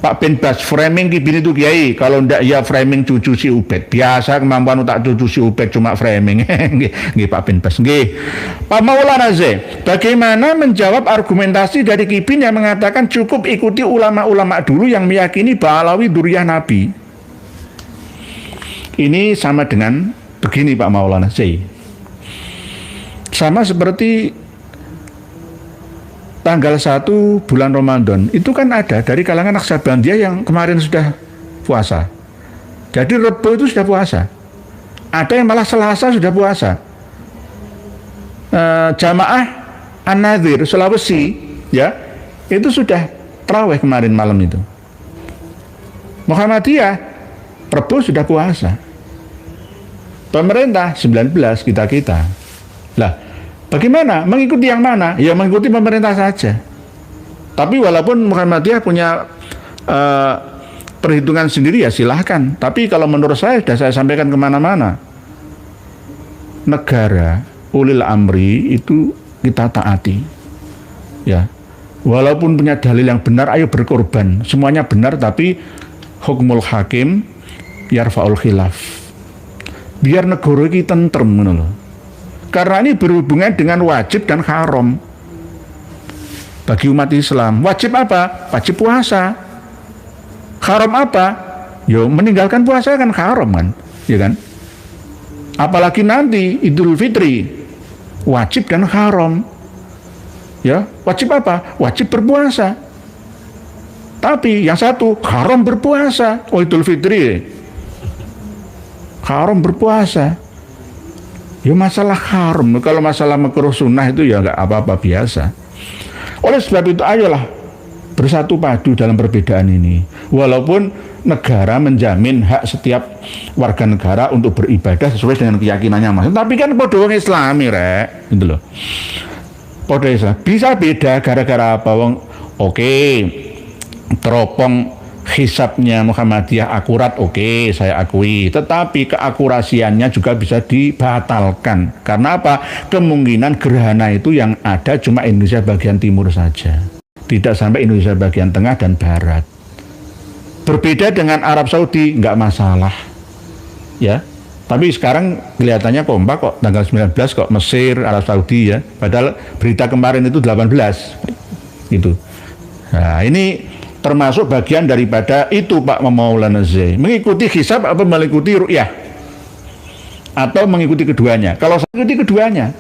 Pak bin Bas, framing kibini itu kiai, kalau ndak ya framing cucu si Ubed. Biasa kemampuan tak cucu si Ubed cuma framing. Nggih Pak bin Bas. Nggih. Pak Maulana Z, bagaimana menjawab argumentasi dari Kibin yang mengatakan cukup ikuti ulama-ulama dulu yang meyakini Ba'alawi dzurriyyah Nabi? Ini sama dengan begini Pak Maulana Z. Sama seperti tanggal 1 bulan Ramadan itu kan ada dari kalangan Naksabandiyah yang kemarin sudah puasa. Jadi Rebo itu sudah puasa. Ada yang malah Selasa sudah puasa. Jamaah An-Nadhir Sulawesi ya itu sudah tarawih kemarin malam itu. Muhammadiyah Rebo sudah puasa. Pemerintah 19 kita. Lah Bagaimana? Mengikuti yang mana? Ya mengikuti pemerintah saja. Tapi walaupun Muhammadiyah punya perhitungan sendiri ya silahkan. Tapi kalau menurut saya sudah saya sampaikan kemana-mana, negara ulil amri itu kita taati. Ya, walaupun punya dalil yang benar, ayo berkorban. Semuanya benar, tapi hukmul hakim yarfa'ul khilaf. Biar negara kita tentrem loh. Karena ini berhubungan dengan wajib dan haram bagi umat Islam. Wajib apa? Wajib puasa. Haram apa? Yo meninggalkan puasa kan haram kan, ya kan? Apalagi nanti Idul Fitri, wajib dan haram. Ya, wajib apa? Wajib berpuasa. Tapi yang satu haram berpuasa. Oh, Idul Fitri haram berpuasa. Ya masalah haram. Kalau masalah makruh sunnah itu ya nggak apa-apa, biasa. Oleh sebab itu ayolah bersatu padu dalam perbedaan ini. Walaupun negara menjamin hak setiap warga negara untuk beribadah sesuai dengan keyakinannya masing. Tapi kan podo wong Islami rek, gitu loh. Podo Islam bisa beda gara-gara apa wong? Oke, teropong hisabnya Muhammadiyah akurat, oke, saya akui. Tetapi keakurasiannya juga bisa dibatalkan. Karena apa? Kemungkinan gerhana itu yang ada cuma Indonesia bagian timur saja, tidak sampai Indonesia bagian tengah dan barat. Berbeda dengan Arab Saudi, nggak masalah, ya. Tapi sekarang kelihatannya kompak kok, tanggal 19 kok Mesir, Arab Saudi ya. Padahal berita kemarin itu 18, gitu. Nah ini termasuk bagian daripada itu Pak Maulana Zain. Mengikuti hisab apa mengikuti ru'yah? Atau mengikuti keduanya? Kalau saya mengikuti keduanya,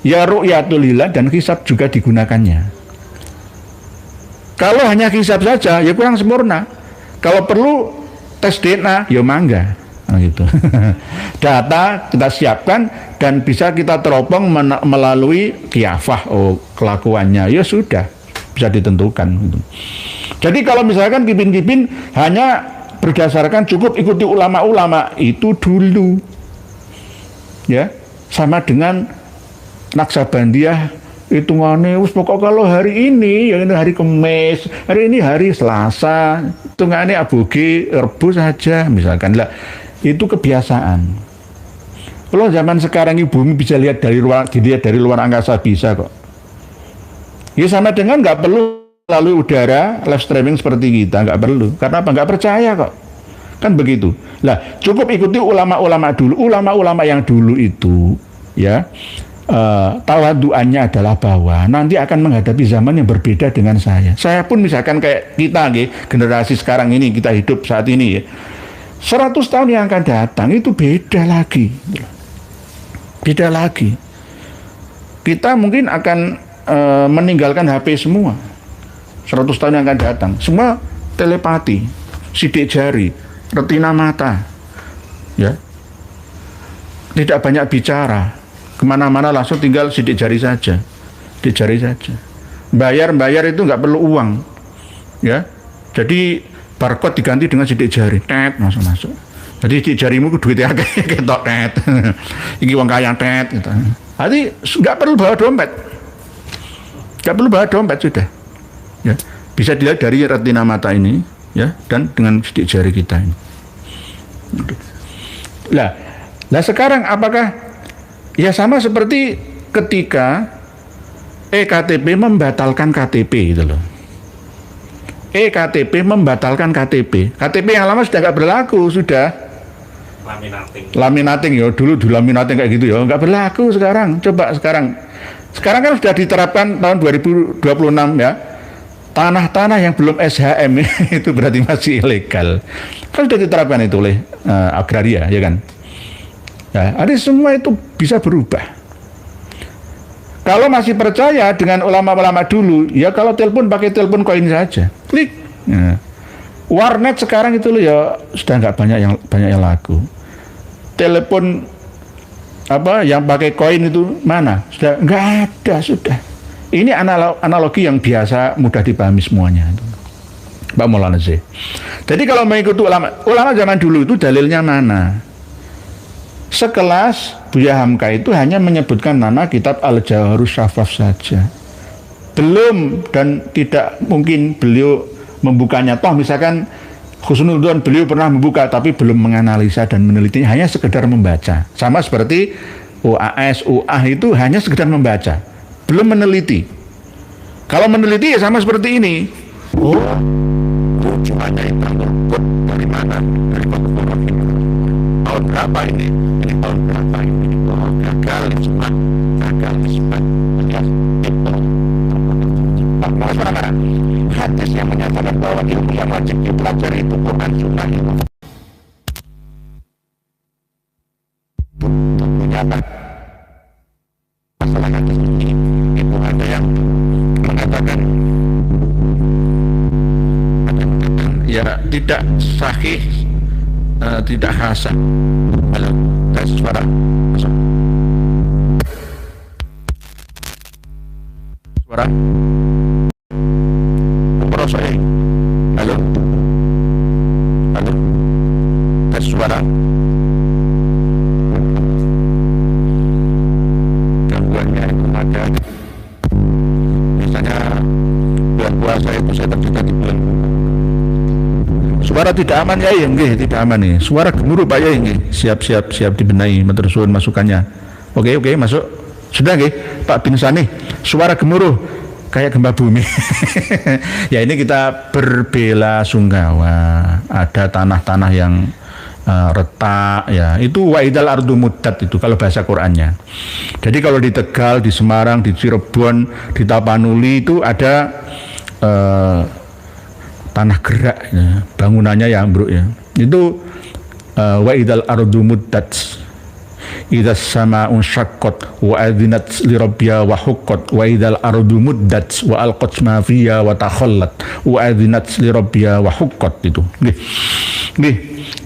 ya ru'yatul hilal dan hisab juga digunakannya. Kalau hanya hisab saja, ya kurang sempurna. Kalau perlu tes DNA, ya mangga. Nah, gitu. Data kita siapkan dan bisa kita teropong melalui kiafah, kelakuannya, ya sudah bisa ditentukan. Gitu. Jadi kalau misalkan kipin-kipin hanya berdasarkan cukup ikuti ulama-ulama itu dulu, ya sama dengan Naksabandiyah hitungannya, pokok kalau hari ini, ya ini hari Kamis, hari ini hari Selasa, hitungannya aboge Rebo saja misalkan lah, itu kebiasaan. Kalau zaman sekarang ini bumi bisa lihat dilihat dari luar angkasa bisa kok. Ya sama dengan nggak perlu melalui udara live streaming seperti kita, nggak perlu. Karena apa? Nggak percaya kok. Kan begitu. Lah, cukup ikuti ulama-ulama dulu. Ulama-ulama yang dulu itu, ya, tawaduannya adalah bahwa nanti akan menghadapi zaman yang berbeda dengan saya. Saya pun misalkan kayak kita, generasi sekarang ini, kita hidup saat ini, ya, 100 tahun yang akan datang itu beda lagi. Beda lagi. Kita mungkin akan meninggalkan HP semua. 100 tahun yang akan datang, semua telepati, sidik jari, retina mata, ya, tidak banyak bicara, kemana-mana langsung tinggal sidik jari saja, sidik jari saja. Bayar itu nggak perlu uang, ya. Jadi barcode diganti dengan sidik jari, tet masuk. Jadi sidik jarimu duitnya ketok tet, ini uang kaya tet, gitu. Jadi nggak perlu bawa dompet, nggak perlu bawa dompet sudah. Ya, bisa dilihat dari retina mata ini, ya, dan dengan sidik jari kita ini. Lah sekarang apakah ya sama seperti ketika EKTP membatalkan KTP itu loh. EKTP membatalkan KTP. KTP yang lama sudah nggak berlaku, sudah laminating ya, dulu laminating kayak gitu ya, nggak berlaku sekarang. Coba sekarang kan sudah diterapkan tahun 2026 ya. Tanah-tanah yang belum SHM itu berarti masih ilegal. Kan sudah diterapkan itu oleh agraria, ya kan? Ya, jadi semua itu bisa berubah. Kalau masih percaya dengan ulama-ulama dulu, ya kalau telepon pakai telepon koin saja, klik. Ya. Warnet sekarang itu loh ya sudah nggak banyak yang laku. Telepon apa yang pakai koin itu mana? Sudah nggak ada sudah. Ini analogi yang biasa mudah dipahami semuanya. Pak Maulana Zain. Jadi kalau mengikuti ulama zaman dulu itu dalilnya mana? Sekelas Buya Hamka itu hanya menyebutkan nama kitab Al-Jawharus Syafaf saja. Belum, dan tidak mungkin beliau membukanya. Toh misalkan Husnudzon beliau pernah membuka tapi belum menganalisa dan menelitinya, hanya sekedar membaca. Sama seperti UAS, UAH itu hanya sekedar membaca, belum meneliti. Kalau meneliti ya sama seperti ini. Oh, cuma hitam tersebut dari mana? Dari tahun berapa ini? Ini tahun berapa ini? Oh, gagal cuma gagal isbat. Alias itu masalah hadis yang menyatakan bahwa ilmu yang wajib dipelajari itu Quran Sunnah itu. Tentunya masalah hadis ini itu ada yang mengatakan ya tidak sahih, tidak hasan. Halo, tes suara masuk. Suara nomor saya. Halo, halo, tes suara. Gangguannya itu ada. Misalnya bulan puasa itu saya terjadi di bulan. Suara tidak aman ya, nggih, tidak aman nih. Suara gemuruh Pak ya, nggih. Siap dibenahi, matur suwun masukannya. Oke, masuk. Sudah nggih, Pak Bin Sani. Suara gemuruh kayak gempa bumi. Ya ini kita berbela sungkawa. Ada tanah-tanah yang retak ya. Itu wa'idal ardu muddat itu kalau bahasa Qur'annya. Jadi kalau di Tegal, di Semarang, di Cirebon, di Tapanuli itu ada tanah gerak ya, bangunannya ya ambruk ya. Itu wa'idal ardu muddat idza sama'un syaqqat wa adzinat li rabbiha wa huqqat wa idzal ardu muddat wa alqat ma fiha wa takhallat wa adzinat li rabbiha wa huqqat. Itu nggih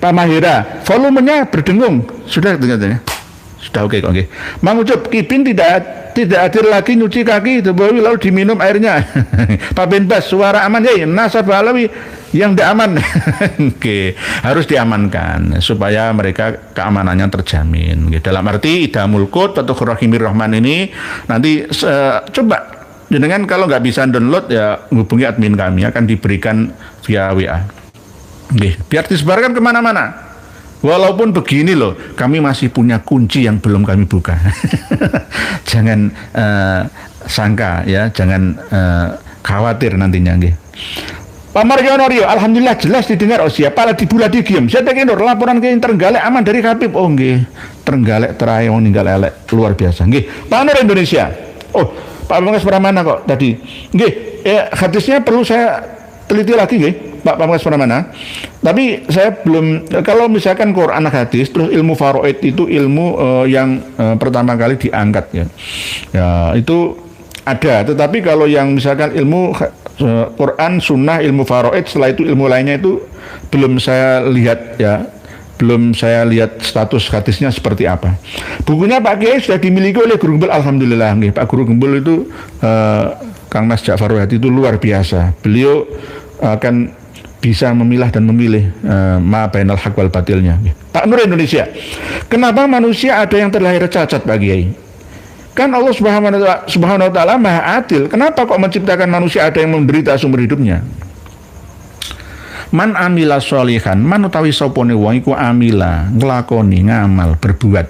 Pak Mahira, volumenya berdengung sudah dengarnya. Sudah oke kok nggih. Mang Ucup, Kipin tidak hadir lagi nyuci kaki lalu diminum airnya. Pak Benbas, suara aman ya, nasabah alawi yang tidak aman. Oke, harus diamankan supaya mereka keamanannya terjamin. Dalam arti Idamul Qut atau Rahimir Rahman ini nanti coba dengan kalau nggak bisa download ya hubungi admin kami, akan diberikan via WA. Oke, biar disebarkan kemana-mana. Walaupun begini loh, kami masih punya kunci yang belum kami buka. Jangan sangka ya, jangan khawatir nantinya nggih. Pak Marionorio, alhamdulillah jelas didengar. Oh siapa lah di bulan digium. Saya tak nur laporan ke Trenggalek aman dari Habib. Oh nggih, Trenggalek terakhir yang meninggal elek luar biasa nggih. Pak Nur Indonesia. Oh, Pak Pamungkas Pramana kok tadi. Nggih, hadisnya perlu saya teliti lagi nggih. Pak Pamungkas Pramana. Tapi saya belum, kalau misalkan Quran hadis terus ilmu faraid itu ilmu yang pertama kali diangkat ya. Ya, itu ada, tetapi kalau yang misalkan ilmu Quran, sunnah, ilmu faraid, setelah itu ilmu lainnya itu belum saya lihat ya. Belum saya lihat status hadisnya seperti apa. Bukunya Pak Kiai sudah dimiliki oleh Guru Gembul, alhamdulillah nggih. Pak Guru Gembul itu Kang Mas Ja'far Wahdi itu luar biasa. Beliau akan bisa memilah dan memilih ma bainal haq wal batilnya. Pak Nur Indonesia, kenapa manusia ada yang terlahir cacat Pak Kiai? Kan Allah Subhanahu wa taala Maha Adil. Kenapa kok menciptakan manusia ada yang menderita sumber hidupnya? Man amila sholihan, man utawi sapane wong iku amila nglakoni ngamal berbuat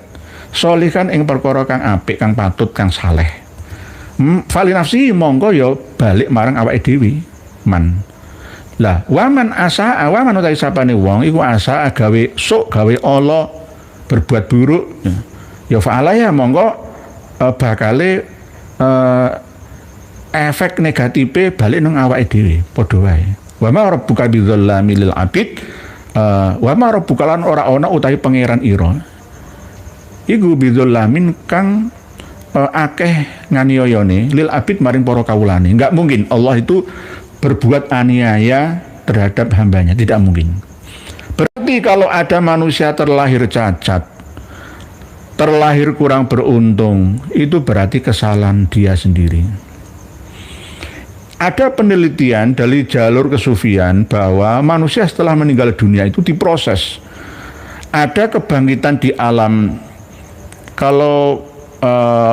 sholihan ing perkara kang apik, kang patut, kang saleh. Fali nafsi mongko ya balik marang awake dhewe. Man lah waman asa waman utawi sapane wong iku asa gawe sok gawe ala berbuat buruk ya fa'alaya mongko bakale efek negatifnya balik nang awake dhewe padha wae. Wa ma rabbuka bidzallamil lil abid wa ma rabbuka lan ora ana utawi pangeran ira iku bidzallamin kang akeh nganiayane lil abid maring para kawulane. Enggak mungkin Allah itu berbuat aniaya terhadap hambanya, tidak mungkin. Berarti kalau ada manusia terlahir cacat, terlahir kurang beruntung, itu berarti kesalahan dia sendiri. Ada penelitian dari jalur kesufian bahwa manusia setelah meninggal dunia itu diproses. ada kebangkitan di alam. Kalau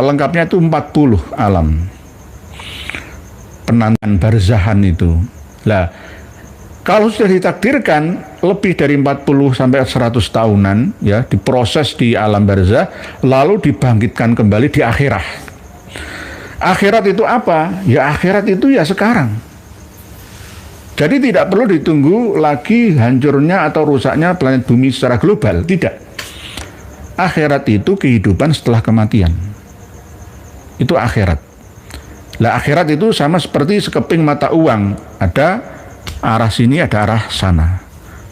lengkapnya itu 40 alam. Penantan barzahan itu. Lah, kalau sudah ditakdirkan lebih dari 40 sampai 100 tahunan ya, diproses di alam barzah, lalu dibangkitkan kembali di akhirat. Akhirat itu apa? Ya akhirat itu ya sekarang. Jadi tidak perlu ditunggu lagi hancurnya atau rusaknya planet bumi secara global, tidak. Akhirat itu kehidupan setelah kematian. Itu akhirat. Lah akhirat itu sama seperti sekeping mata uang, ada arah sini, ada arah sana,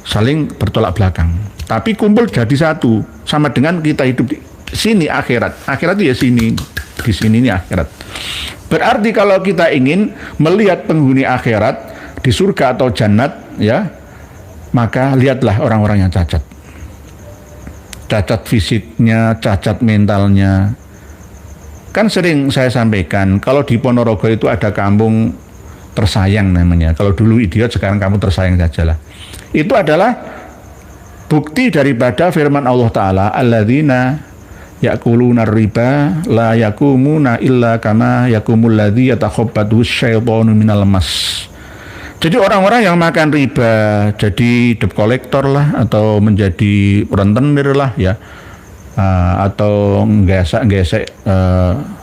saling bertolak belakang. Tapi kumpul jadi satu, sama dengan kita hidup di sini akhirat. Akhirat itu ya sini, di sini ini akhirat. Berarti kalau kita ingin melihat penghuni akhirat di surga atau jannat, ya, maka lihatlah orang-orang yang cacat. Cacat fisiknya, cacat mentalnya. Kan sering saya sampaikan, kalau di Ponorogo itu ada kampung tersayang namanya. Kalau dulu idiot, sekarang kamu tersayang sajalah. Itu adalah bukti daripada firman Allah Ta'ala, alladzina ya'kuluna riba la yakumuna illa kama yakumul ladzi yatakhabbathu syaitanu minal mas. Jadi orang-orang yang makan riba, jadi debt collector lah, atau menjadi rentenir lah ya, atau gesek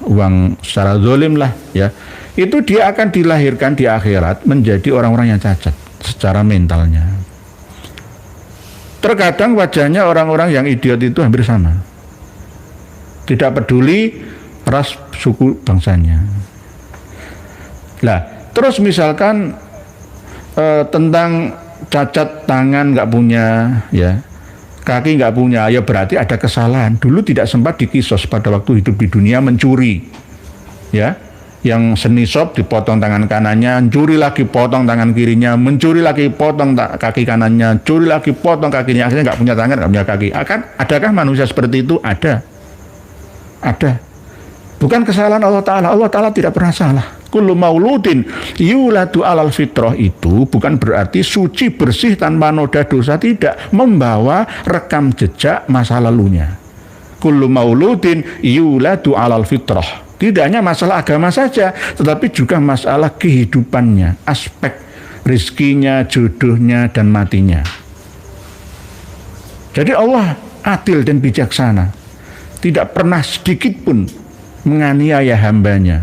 uang secara zalim lah ya, itu dia akan dilahirkan di akhirat menjadi orang-orang yang cacat secara mentalnya. Terkadang wajahnya orang-orang yang idiot itu hampir sama, tidak peduli ras, suku, bangsanya. Lah, terus misalkan tentang cacat tangan nggak punya, ya, kaki nggak punya, ya berarti ada kesalahan. Dulu tidak sempat dikisos pada waktu hidup di dunia mencuri, ya, yang seni shop dipotong tangan kanannya, mencuri lagi potong tangan kirinya, mencuri lagi potong kaki kanannya, curi lagi potong kakinya, akhirnya nggak punya tangan, nggak punya kaki. Adakah manusia seperti itu? Ada. Bukan kesalahan Allah Ta'ala. Allah Ta'ala tidak pernah salah. Kullu mauludin yuladu alal fitrah itu bukan berarti suci, bersih, tanpa noda dosa, tidak. Membawa rekam jejak masa lalunya. Kullu mauludin yuladu alal fitrah. Tidak hanya masalah agama saja, tetapi juga masalah kehidupannya, aspek rizkinya, jodohnya, dan matinya. Jadi Allah adil dan bijaksana. Tidak pernah sedikit pun menganiaya hambanya.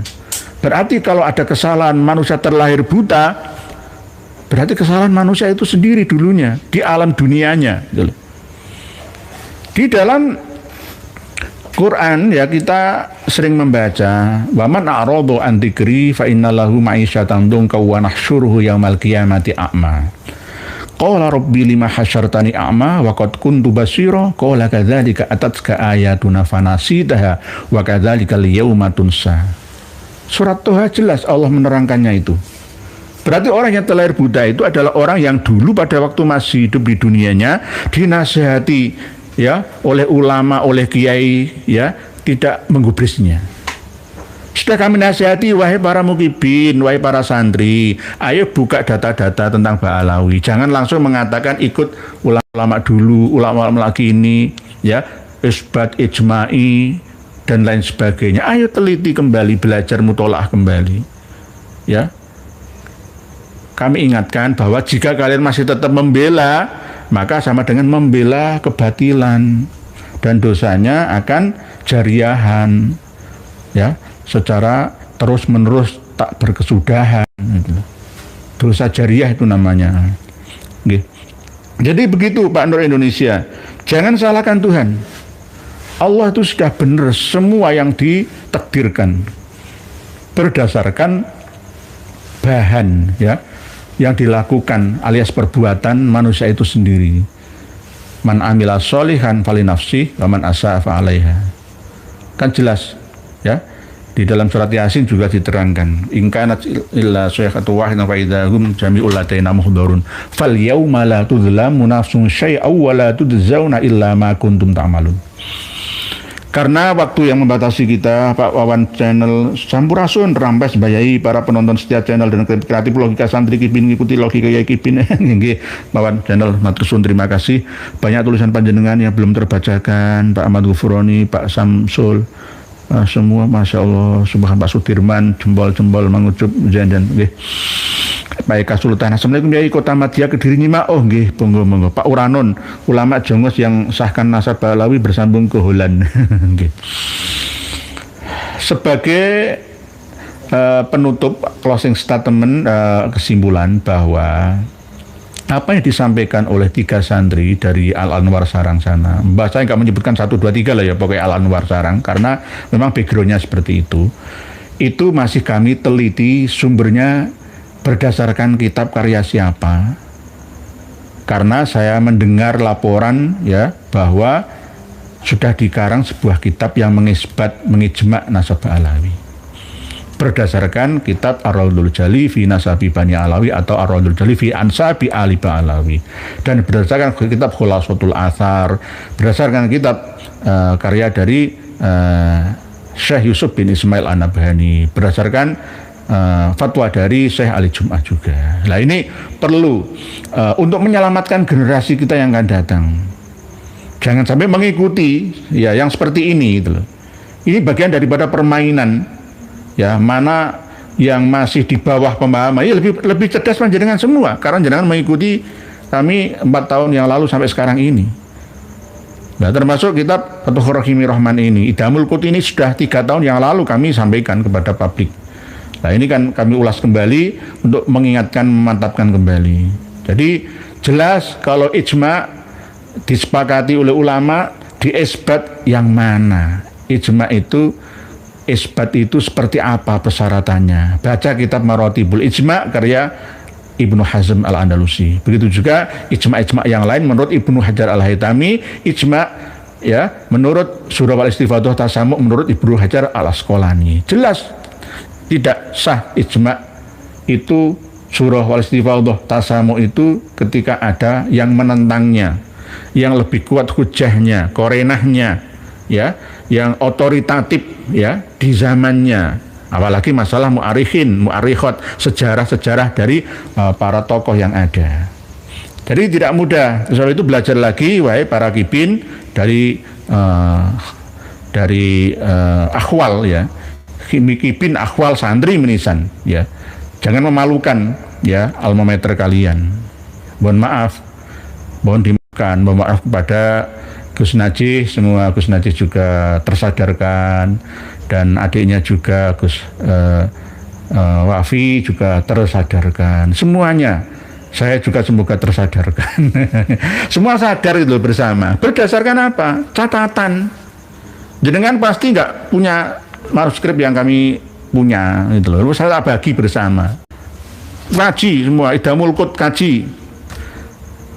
Berarti kalau ada kesalahan manusia terlahir buta, berarti kesalahan manusia itu sendiri dulunya, di alam dunianya. Di dalam Quran ya kita sering membaca, wa man a'rada an dzikri fa innalahu ma'isyatan dunka wa nahsyuruhu yaumal qiyamati a'ma. Qala rabbi lima hasyartani a'ma wa qad kuntu basira qala kadzalika atatka ayatuna fanasitaha wa kadzalika al-yauma tunsa. Surat Toha jelas Allah menerangkannya itu. Berarti orang yang terlahir buta itu adalah orang yang dulu pada waktu masih hidup di dunianya dinasihati ya oleh ulama, oleh kiai ya, tidak menggubrisnya. Sudah kami nasihati, wahai para mukibin, wahai para santri, ayo buka data-data tentang Ba'alawi. Jangan langsung mengatakan ikut ulama dulu, ulama lagi ini ya, isbat ijma'i dan lain sebagainya. Ayo teliti kembali, belajar mutolaah kembali. Ya. Kami ingatkan bahwa jika kalian masih tetap membela, maka sama dengan membela kebatilan dan dosanya akan jariahan. Ya, secara terus-menerus tak berkesudahan. Dosa jariah itu namanya. Jadi begitu Pak Nur Indonesia. Jangan salahkan Tuhan. Allah itu sudah benar semua yang ditakdirkan berdasarkan bahan ya yang dilakukan alias perbuatan manusia itu sendiri. Man amila sholihan falinafsih wa man asa'a fa'alaiha. Kan jelas ya. Di dalam surat Yasin juga diterangkan, in kanat illa sayhatu wahidan fa idahum jami'ul ladaina muhdharun fal yauma la tudzlamu nafsun syai'aw wa la tudzzauna illa ma kuntum ta'malun. Karena waktu yang membatasi kita, Pak Wawan channel Sampurasun Rampes Bayai, para penonton setia channel dan kreatif logika santri Kipin ngikuti logika Yai Kipin. Nggih, Wawan channel matur suwun, terima kasih. Banyak tulisan panjenengan yang belum terbacakan, Pak Ahmad Ghufroni, Pak Samsul, semua Masya Allah, subhan Pak Sudirman, jempol-jempol mengucup dan nggih. Pak Eka Sultan, Assalamualaikum Yai, Kota Madya Kediri nyimak. Oh nggih, monggo. Pak Uranon, ulama Jongos yang sahkan nasab Alawi bersambung ke Holland. Nggih. Sebagai penutup closing statement, kesimpulan bahwa apa yang disampaikan oleh 3 santri dari Al Anwar Sarang sana, Mbak saya nggak menyebutkan 1, 2, 3 lah ya, pokoknya Al Anwar Sarang, karena memang backgroundnya seperti itu masih kami teliti sumbernya berdasarkan kitab karya siapa. Karena saya mendengar laporan ya bahwa sudah dikarang sebuah kitab yang mengijma nasab Alawi berdasarkan kitab Ar-Raudhul Jali fi Nasabi Bani Alawi atau Ar-Raudhul Jali fi Ansabi Ali Alawi, dan berdasarkan kitab Khulasatul Athar, berdasarkan kitab karya dari Syekh Yusuf bin Ismail An-Nabhani, berdasarkan fatwa dari Syekh Ali Jum'ah juga. Nah ini perlu untuk menyelamatkan generasi kita yang akan datang. Jangan sampai mengikuti ya yang seperti ini gitu loh. Ini bagian daripada permainan ya, mana yang masih di bawah pemahaman ya lebih cerdas panjenengan semua, karena jenengan mengikuti kami 4 tahun yang lalu sampai sekarang ini. Nah, termasuk kitab Fathur Rahimi Rahman ini, Idamul Qut ini sudah 3 tahun yang lalu kami sampaikan kepada publik. Nah ini kan kami ulas kembali untuk mengingatkan, memantapkan kembali. Jadi jelas kalau ijma disepakati oleh ulama, diisbat yang mana? Ijma itu, isbat itu seperti apa persyaratannya? Baca kitab Maratibul Ijma karya Ibnu Hazm Al-Andalusi. Begitu juga ijma-ijma yang lain menurut Ibnu Hajar Al-Haytami, ijma ya menurut Surah Al-Istifadah Tasamu menurut Ibnu Hajar Al-Asqalani. Jelas tidak sah ijma itu, surah wal istifadah tasamu itu ketika ada yang menentangnya, yang lebih kuat hujahnya, korenahnya ya, yang otoritatif ya di zamannya, apalagi masalah mu'arikhin, mu'arikhot, sejarah-sejarah dari para tokoh yang ada. Jadi tidak mudah. Soal itu belajar lagi wahai para kipin dari akhwal ya, Kipin akhwal santri menisan ya, jangan memalukan ya alma mater kalian. Mohon maaf, mohon dimaafkan, mohon maaf kepada Gus Najih, semua Gus Najih juga tersadarkan, dan adiknya juga Gus Wafi juga tersadarkan, semuanya saya juga semoga tersadarkan. Semua sadar itu bersama. Berdasarkan apa? Catatan. Jenengan pasti nggak punya manuskrip yang kami punya itu loh, saya bagi bersama, kaji semua, Idamul Qut kaji,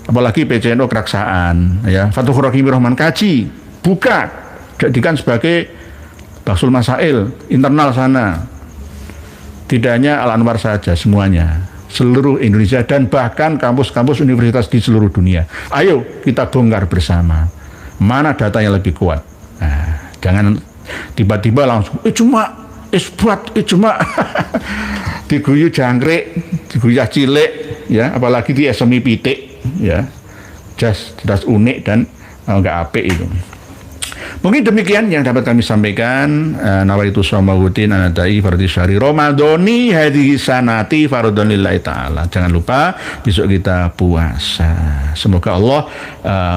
apalagi PCNO Keraksaan ya, Fathur Rahimi Rahman kaji, buka, jadikan sebagai Baksul Masail internal sana. Tidak hanya Al Anwar saja, semuanya, seluruh Indonesia dan bahkan kampus-kampus universitas di seluruh dunia. Ayo kita bongkar bersama mana data yang lebih kuat. Nah, jangan tiba-tiba langsung cuma isbat cuma diguyu jangkrik, diguyah cilik ya, apalagi di SMI pitik ya, jelas unik dan enggak apik itu. Mungkin demikian yang dapat kami sampaikan. Nawaitu Somawuddin Anadai Fardhi Syahri Ramadhani hadhihi sanati fardhon lillahi ta'ala. Jangan lupa besok kita puasa. Semoga Allah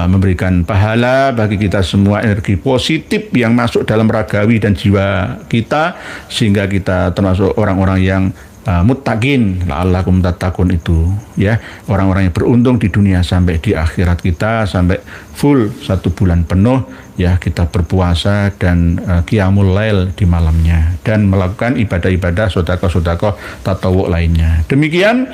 memberikan pahala bagi kita semua, energi positif yang masuk dalam ragawi dan jiwa kita, sehingga kita termasuk orang-orang yang muttaqin, la'allakum tattaqun itu ya, orang-orang yang beruntung di dunia sampai di akhirat kita, sampai full 1 bulan penuh ya, kita berpuasa dan qiyamul lail di malamnya, dan melakukan ibadah-ibadah sedekah-sedekah tatawwu lainnya. Demikian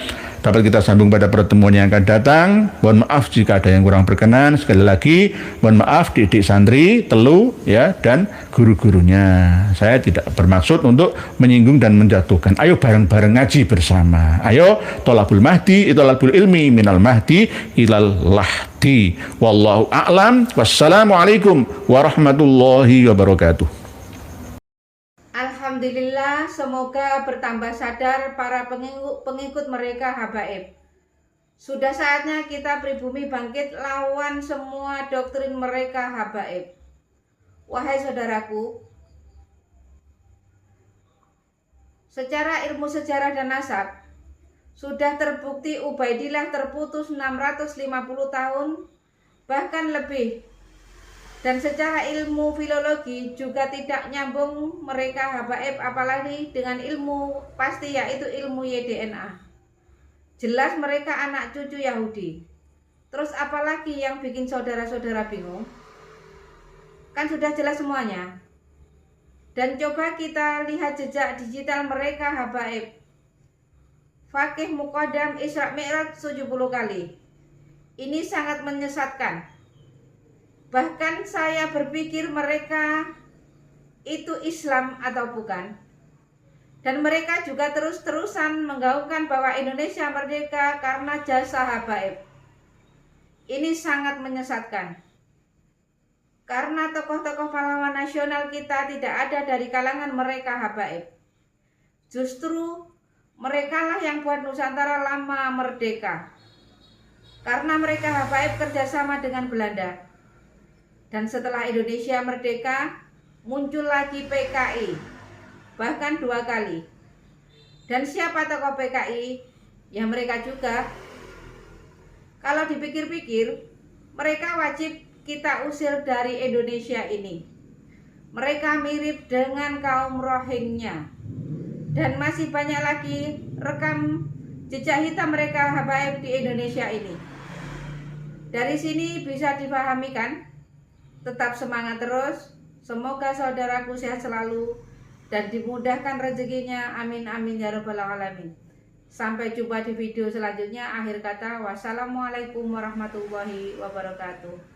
dapat kita sambung pada pertemuan yang akan datang. Mohon maaf jika ada yang kurang berkenan. Sekali lagi mohon maaf didik santri, telu ya, dan guru-gurunya. Saya tidak bermaksud untuk menyinggung dan menjatuhkan. Ayo bareng-bareng ngaji bersama. Ayo tolabul mahdi itolabul ilmi minal mahdi ilal lahdi. Wallahu a'lam. Wassalamualaikum warahmatullahi wabarakatuh. Alhamdulillah, semoga bertambah sadar para pengikut mereka habaib. Sudah saatnya kita pribumi bangkit lawan semua doktrin mereka habaib. Wahai saudaraku, secara ilmu sejarah dan nasab, sudah terbukti Ubaidillah terputus 650 tahun, bahkan lebih. Dan secara ilmu filologi juga tidak nyambung mereka habaib, apalagi dengan ilmu pasti yaitu ilmu YDNA. Jelas mereka anak cucu Yahudi. Terus apalagi yang bikin saudara-saudara bingung? Kan sudah jelas semuanya. Dan coba kita lihat jejak digital mereka habaib. Fakih Muqaddam Isra Mi'raj 70 kali. Ini sangat menyesatkan. Bahkan saya berpikir mereka itu Islam atau bukan. Dan mereka juga terus-terusan menggaungkan bahwa Indonesia merdeka karena jasa habaib. Ini sangat menyesatkan. Karena tokoh-tokoh pahlawan nasional kita tidak ada dari kalangan mereka habaib. Justru merekalah yang buat Nusantara lama merdeka. Karena mereka habaib kerjasama dengan Belanda. Dan setelah Indonesia merdeka, muncul lagi PKI, bahkan 2 kali. Dan siapa tokoh PKI? Ya mereka juga. Kalau dipikir-pikir, mereka wajib kita usir dari Indonesia ini. Mereka mirip dengan kaum Rohingya. Dan masih banyak lagi rekam jejak hitam mereka habaib di Indonesia ini. Dari sini bisa dipahami kan? Tetap semangat terus, semoga saudaraku sehat selalu dan dimudahkan rezekinya, amin amin ya rabbal alamin. Sampai jumpa di video selanjutnya. Akhir kata, wassalamualaikum warahmatullahi wabarakatuh.